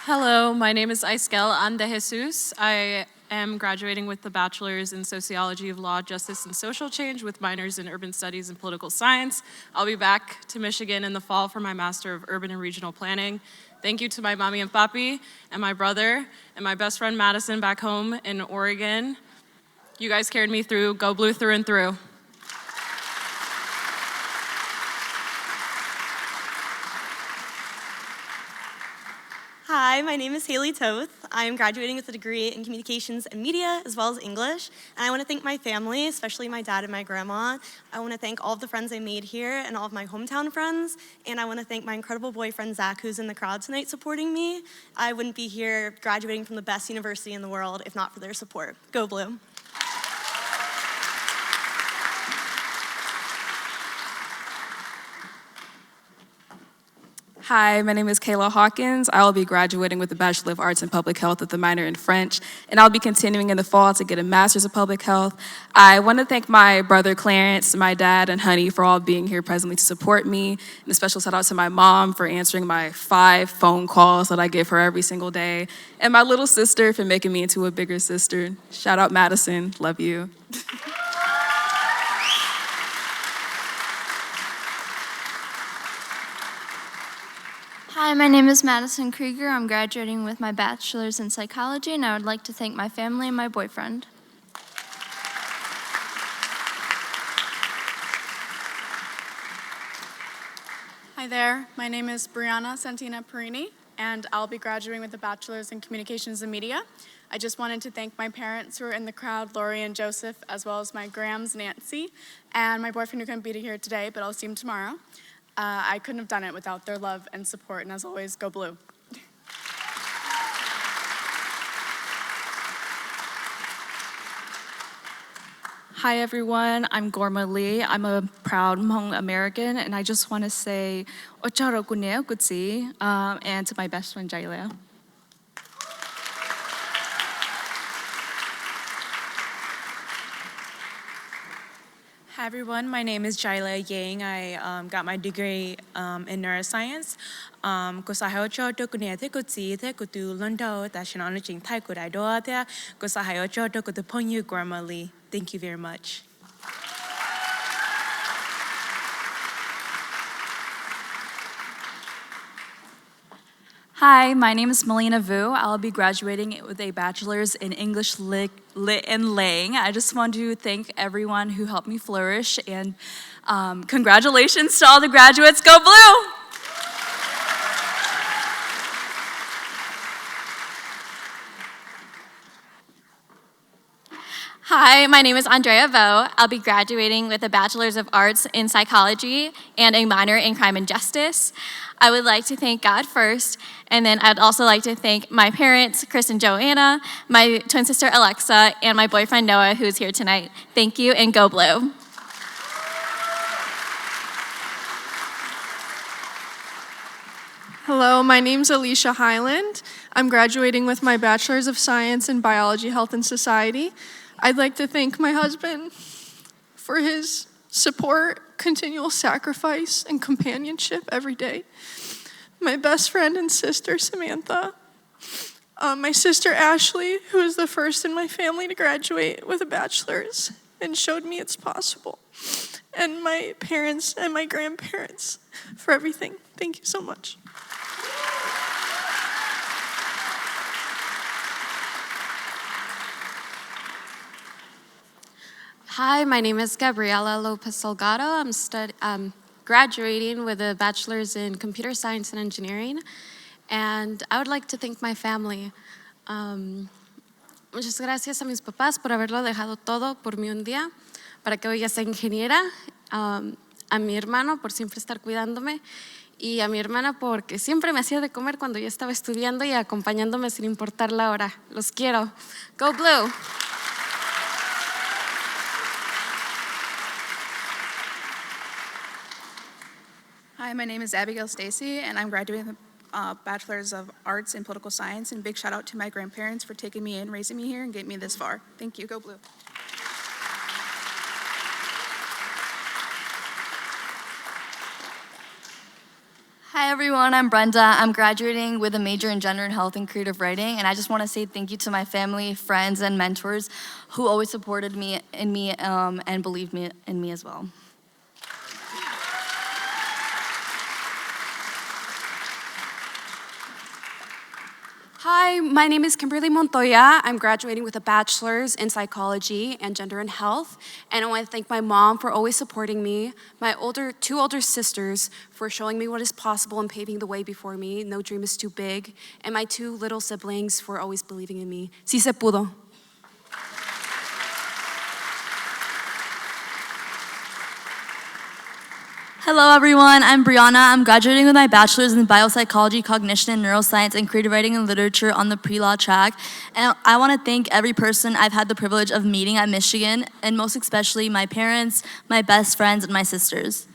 Hello, my name is Aiskel Ande Jesus. I am graduating with the Bachelor's in Sociology of Law, Justice, and Social Change with minors in Urban Studies and Political Science. I'll be back to Michigan in the fall for my Master of Urban and Regional Planning. Thank you to my mommy and papi, and my brother, and my best friend Madison back home in Oregon. You guys carried me through. Go Blue through and through. Hi, my name is Haley Toth. I am graduating with a degree in communications and media as well as English. And I want to thank my family, especially my dad and my grandma. I want to thank all of the friends I made here and all of my hometown friends. And I want to thank my incredible boyfriend, Zach, who's in the crowd tonight supporting me. I wouldn't be here graduating from the best university in the world if not for their support. Go Blue. Hi, my name is Kayla Hawkins. I will be graduating with a Bachelor of Arts in Public Health with a minor in French, and I'll be continuing in the fall to get a Master's of Public Health. I want to thank my brother Clarence, my dad, and Honey for all being here presently to support me, and a special shout out to my mom for answering my 5 phone calls that I give her every single day, and my little sister for making me into a bigger sister. Shout out Madison, love you. Hi, my name is Madison Krieger. I'm graduating with my bachelor's in psychology, and I would like to thank my family and my boyfriend. Hi there, my name is Brianna Santina Perini, and I'll be graduating with a bachelor's in communications and media. I just wanted to thank my parents who are in the crowd, Lori and Joseph, as well as my grams, Nancy, and my boyfriend who couldn't be here today, but I'll see him tomorrow. I couldn't have done it without their love and support, and as always, go Blue. Hi everyone, I'm Gorma Lee. I'm a proud Hmong American, and I just want to say Ocharo Kuneo Kutsi, and to my best friend Jailea. Hi everyone, my name is Jaila Yang. I got my degree in neuroscience. Kusahayocho to kunyate kutsi te kutu londo tashinano ching tai kurai doa te kusahayocho to kutu ponyu Gormali. Thank you very much. Hi, my name is Melina Vu. I'll be graduating with a bachelor's in English Lit and Lang. I just want to thank everyone who helped me flourish, and congratulations to all the graduates. Go Blue! Hi, my name is Andrea Vo. I'll be graduating with a Bachelor's of Arts in Psychology and a minor in Crime and Justice. I would like to thank God first, and then I'd also like to thank my parents, Chris and Joanna, my twin sister Alexa, and my boyfriend Noah, who is here tonight. Thank you, and go Blue. Hello, my name's Alicia Highland. I'm graduating with my Bachelor's of Science in Biology, Health, and Society. I'd like to thank my husband for his support, continual sacrifice, and companionship every day. My best friend and sister, Samantha. My sister, Ashley, who is the first in my family to graduate with a bachelor's and showed me it's possible. And my parents and my grandparents for everything. Thank you so much. Hi, my name is Gabriela Lopez Salgado. I'm graduating with a bachelor's in computer science and engineering. And I would like to thank my family. Muchas gracias a mis papás por haberlo dejado todo por mí un día, para que hoy ya sea ingeniera, a mi hermano por siempre estar cuidándome, y a mi hermana porque siempre me hacía de comer cuando yo estaba estudiando y acompañándome sin importar la hora. Los quiero. Go Blue! Hi, my name is Abigail Stacy, and I'm graduating with a Bachelor's of Arts in Political Science. And big shout out to my grandparents for taking me in, raising me here, and getting me this far. Thank you. Go Blue. Hi everyone, I'm Brenda. I'm graduating with a major in gender and health and creative writing, and I just want to say thank you to my family, friends, and mentors who always supported me and believed in me as well. Hi, my name is Kimberly Montoya. I'm graduating with a bachelor's in psychology and gender and health. And I want to thank my mom for always supporting me, my two older sisters for showing me what is possible and paving the way before me. No dream is too big. And my two little siblings for always believing in me. Sí se pudo. Hello everyone, I'm Brianna. I'm graduating with my bachelor's in biopsychology, cognition, and neuroscience, and creative writing and literature on the pre-law track. And I want to thank every person I've had the privilege of meeting at Michigan, and most especially my parents, my best friends, and my sisters.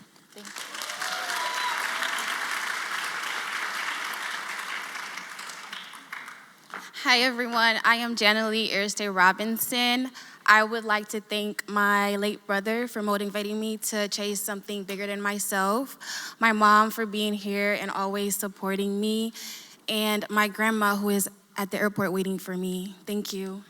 Hi everyone, I am Jana Lee Erste Robinson. I would like to thank my late brother for motivating me to chase something bigger than myself, my mom for being here and always supporting me, and my grandma who is at the airport waiting for me. Thank you.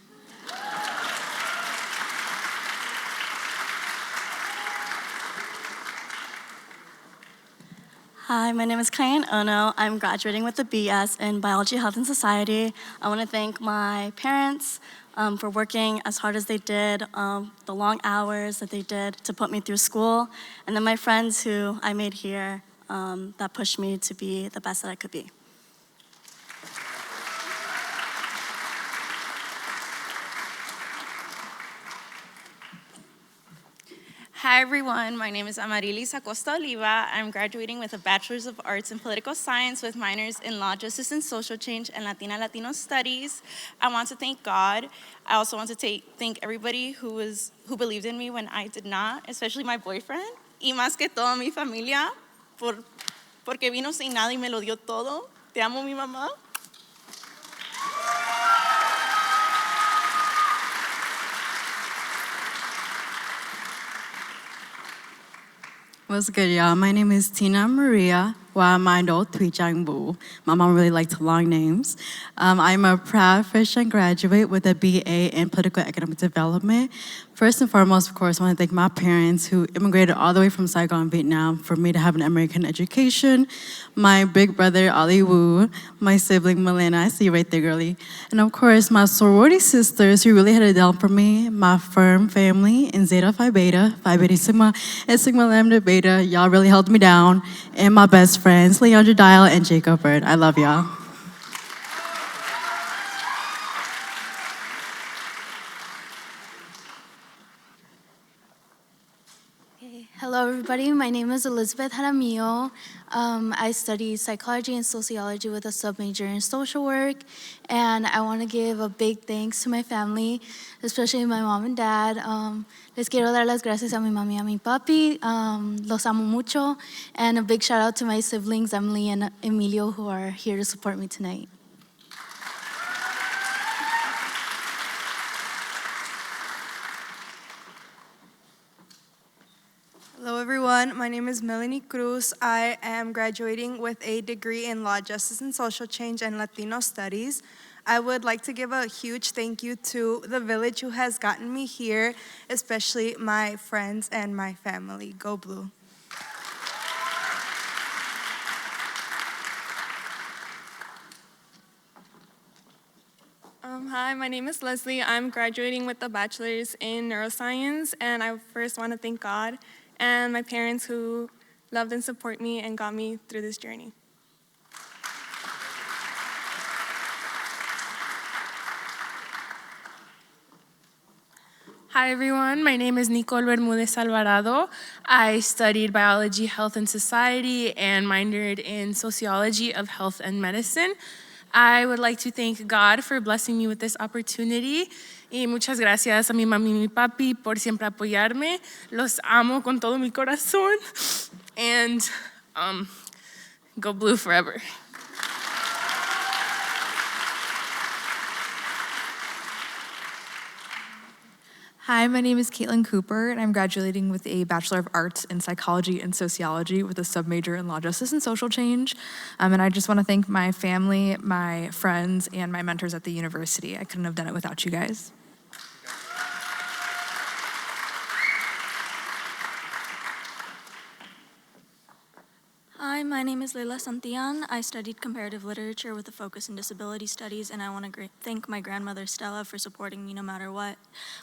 Hi, my name is Kyan Ono. I'm graduating with a BS in Biology, Health, and Society. I want to thank my parents for working as hard as they did, the long hours that they did to put me through school, and then my friends who I made here that pushed me to be the best that I could be. Hi everyone, my name is Amarilis Acosta Oliva. I'm graduating with a Bachelor's of Arts in Political Science with minors in Law, Justice, and Social Change and Latino Studies. I want to thank God. I also want to thank everybody who believed in me when I did not, especially my boyfriend, y más que todo mi familia, porque vino sin nada y me lo dio todo. Te amo, mi mamá. What's good, y'all? My name is Tina Maria Wamando Tuijangbu. My mom really liked long names. I'm a proud first-time graduate with a BA in Political Economic Development. First and foremost, of course, I want to thank my parents who immigrated all the way from Saigon, Vietnam, for me to have an American education. My big brother, Ali Wu, my sibling, Melina, I see you right there, girlie. And of course, my sorority sisters who really had it down for me, my firm family in Zeta Phi Beta Sigma, and Sigma Lambda Beta. Y'all really held me down. And my best friends, Leandra Dial and Jacob Bird. I love y'all. Hello, everybody. My name is Elizabeth Jaramillo. I study psychology and sociology with a submajor in social work. And I want to give a big thanks to my family, especially my mom and dad. Les quiero dar las gracias a mi mami y a mi papi. Los amo mucho. And a big shout out to my siblings, Emily and Emilio, who are here to support me tonight. Hello everyone, my name is Melanie Cruz. I am graduating with a degree in Law, Justice, and Social Change and Latino Studies. I would like to give a huge thank you to the village who has gotten me here, especially my friends and my family. Go Blue. Hi, my name is Leslie. I'm graduating with a bachelor's in neuroscience, and I first want to thank God and my parents who loved and support me and got me through this journey. Hi everyone, my name is Nicole Bermudez Alvarado. I studied biology, health, and society and minored in sociology of health and medicine. I would like to thank God for blessing me with this opportunity. Y muchas gracias a mi mami y mi papi por siempre apoyarme. Los amo con todo mi corazón. And go Blue forever. Hi, my name is Caitlin Cooper, and I'm graduating with a Bachelor of Arts in Psychology and Sociology with a submajor in Law, Justice, and Social Change. And I just want to thank my family, my friends, and my mentors at the university. I couldn't have done it without you guys. Hi, my name is Leila Santillan. I studied comparative literature with a focus in disability studies, and I want to thank my grandmother Stella for supporting me no matter what,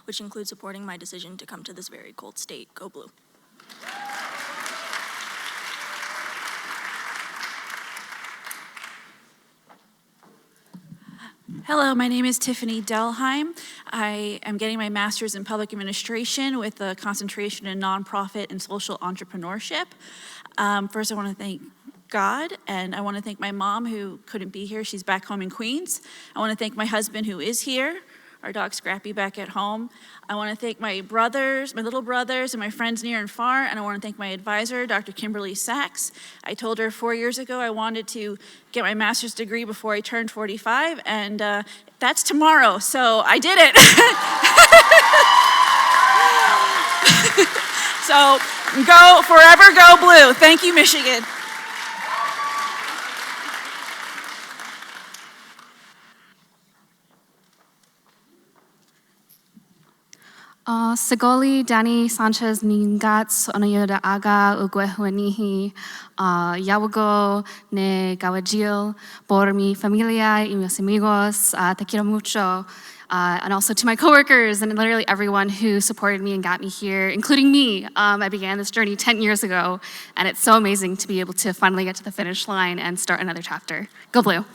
which includes supporting my decision to come to this very cold state. Go Blue. Hello, my name is Tiffany Delheim. I am getting my master's in public administration with a concentration in nonprofit and social entrepreneurship. First, I want to thank God, and I want to thank my mom who couldn't be here. She's back home in Queens. I want to thank my husband who is here, our dog Scrappy back at home. I want to thank my brothers, my little brothers, and my friends near and far, and I want to thank my advisor, Dr. Kimberly Sachs. I told her 4 years ago I wanted to get my master's degree before I turned 45, and that's tomorrow, so I did it. So go, forever go Blue. Thank you, Michigan. Sigoli Danny Sanchez Ningats Onayoda Aga Uguehuanihi Yawago Ne Gawajil por mi familia y mis amigos. Te quiero mucho. And also to my coworkers and literally everyone who supported me and got me here, including me. I began this journey 10 years ago, and it's so amazing to be able to finally get to the finish line and start another chapter. Go Blue.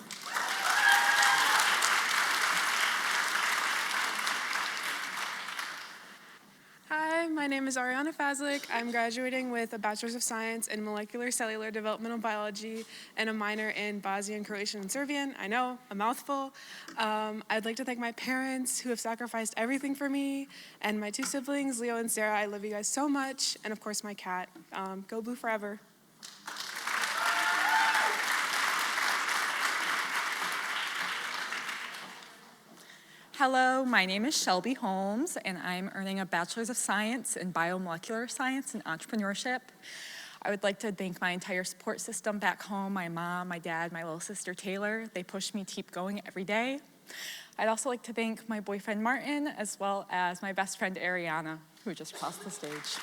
Hi, my name is Ariana Fazlik. I'm graduating with a Bachelor's of Science in Molecular Cellular Developmental Biology and a minor in Bosnian, Croatian, and Serbian. I know, a mouthful. I'd like to thank my parents who have sacrificed everything for me, and my two siblings, Leo and Sarah. I love you guys so much, and of course my cat. Go Blue forever. Hello, my name is Shelby Holmes, and I'm earning a Bachelor's of Science in Biomolecular Science and Entrepreneurship. I would like to thank my entire support system back home, my mom, my dad, my little sister Taylor. They push me to keep going every day. I'd also like to thank my boyfriend Martin, as well as my best friend Ariana, who just crossed the stage.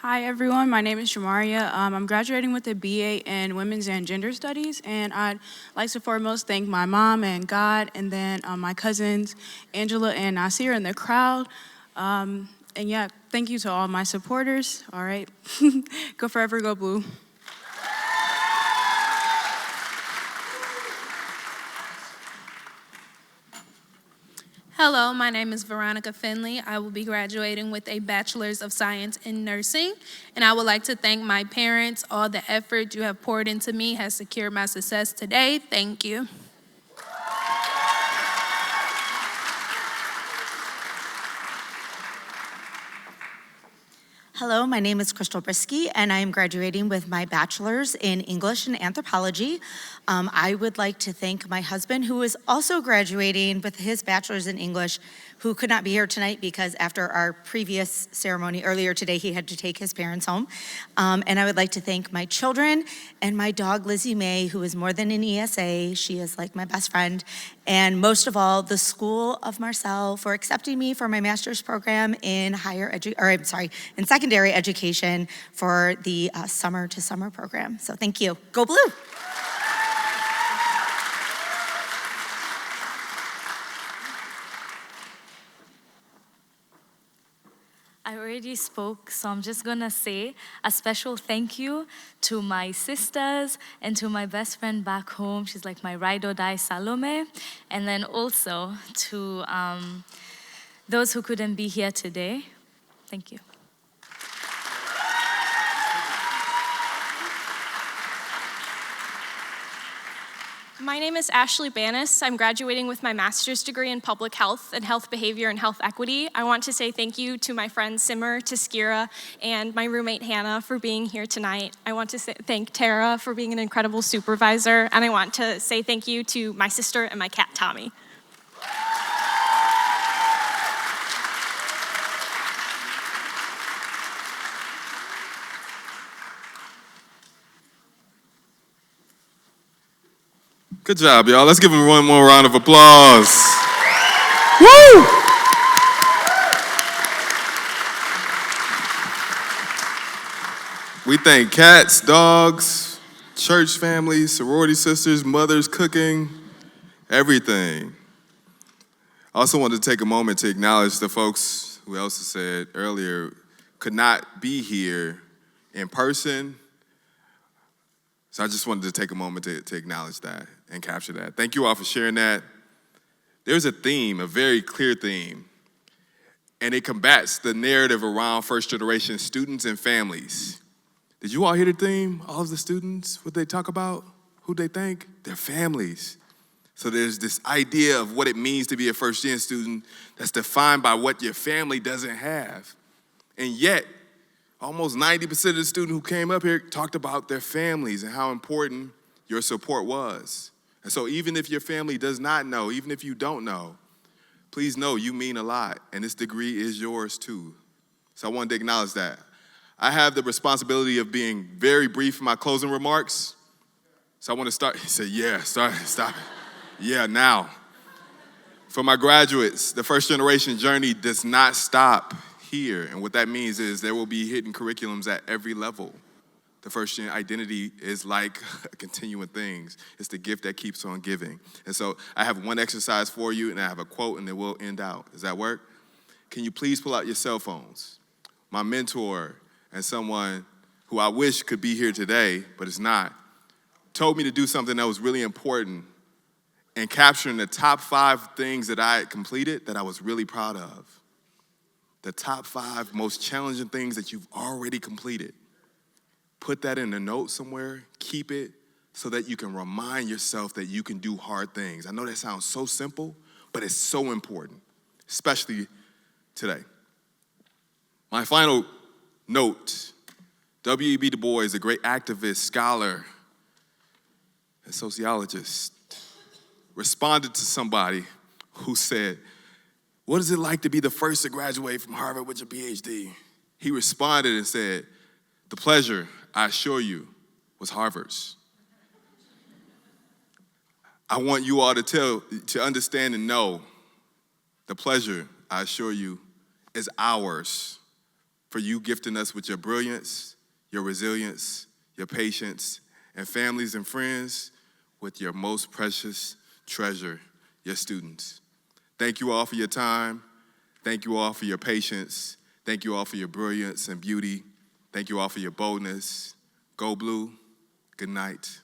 Hi everyone, my name is Jamaria. I'm graduating with a BA in Women's and Gender Studies, and I'd like to foremost thank my mom and God, and then my cousins Angela and Nasir in the crowd. And yeah, thank you to all my supporters. All right, go forever, go blue. Hello, my name is Veronica Finley. I will be graduating with a Bachelor's of Science in Nursing, and I would like to thank my parents. All the effort you have poured into me has secured my success today. Thank you. Hello, my name is Crystal Brisky, and I am graduating with my bachelor's in English and anthropology. I would like to thank my husband, who is also graduating with his bachelor's in English, who could not be here tonight because after our previous ceremony earlier today, he had to take his parents home. And I would like to thank my children and my dog, Lizzie Mae, who is more than an ESA. She is like my best friend. And most of all, the School of Marcel for accepting me for my master's program in in secondary education for the summer to summer program. So thank you. Go Blue. I already spoke, so I'm just gonna say a special thank you to my sisters and to my best friend back home. She's like my ride or die Salome. And then also to those who couldn't be here today. Thank you. My name is Ashley Banis. I'm graduating with my master's degree in public health and health behavior and health equity. I want to say thank you to my friends Simmer, Taskira, and my roommate Hannah for being here tonight. I want to thank Tara for being an incredible supervisor, and I want to say thank you to my sister and my cat Tommy. Good job, y'all. Let's give them one more round of applause. Woo! We thank cats, dogs, church families, sorority sisters, mothers, cooking, everything. I also wanted to take a moment to acknowledge the folks who Elsa said earlier could not be here in person. So I just wanted to take a moment to acknowledge that and capture that. Thank you all for sharing that. There's a theme, a very clear theme, and it combats the narrative around first-generation students and families. Did you all hear the theme? All of the students, what they talk about, who they thank? Their families. So there's this idea of what it means to be a first-gen student that's defined by what your family doesn't have. And yet, almost 90% of the students who came up here talked about their families and how important your support was. And so even if your family does not know, even if you don't know, please know you mean a lot, and this degree is yours too. So I wanted to acknowledge that. I have the responsibility of being very brief in my closing remarks. So I want to start. He said, yeah, stop it. Yeah, now. For my graduates, the first generation journey does not stop here. And what that means is there will be hidden curriculums at every level. The first gen identity is like continuing things. It's the gift that keeps on giving. And so I have one exercise for you, and I have a quote, and then we'll end out. Does that work? Can you please pull out your cell phones? My mentor and someone who I wish could be here today, but is not, told me to do something that was really important and capturing the top 5 things that I had completed that I was really proud of. The top 5 most challenging things that you've already completed. Put that in a note somewhere, keep it, so that you can remind yourself that you can do hard things. I know that sounds so simple, but it's so important, especially today. My final note, W.E.B. Du Bois, a great activist, scholar, and sociologist, responded to somebody who said, "What is it like to be the first to graduate from Harvard with your PhD?" He responded and said, "The pleasure, I assure you, was Harvard's." I want you all to understand and know the pleasure, I assure you, is ours for you gifting us with your brilliance, your resilience, your patience, and families and friends with your most precious treasure, your students. Thank you all for your time. Thank you all for your patience. Thank you all for your brilliance and beauty. Thank you all for your boldness. Go Blue. Good night.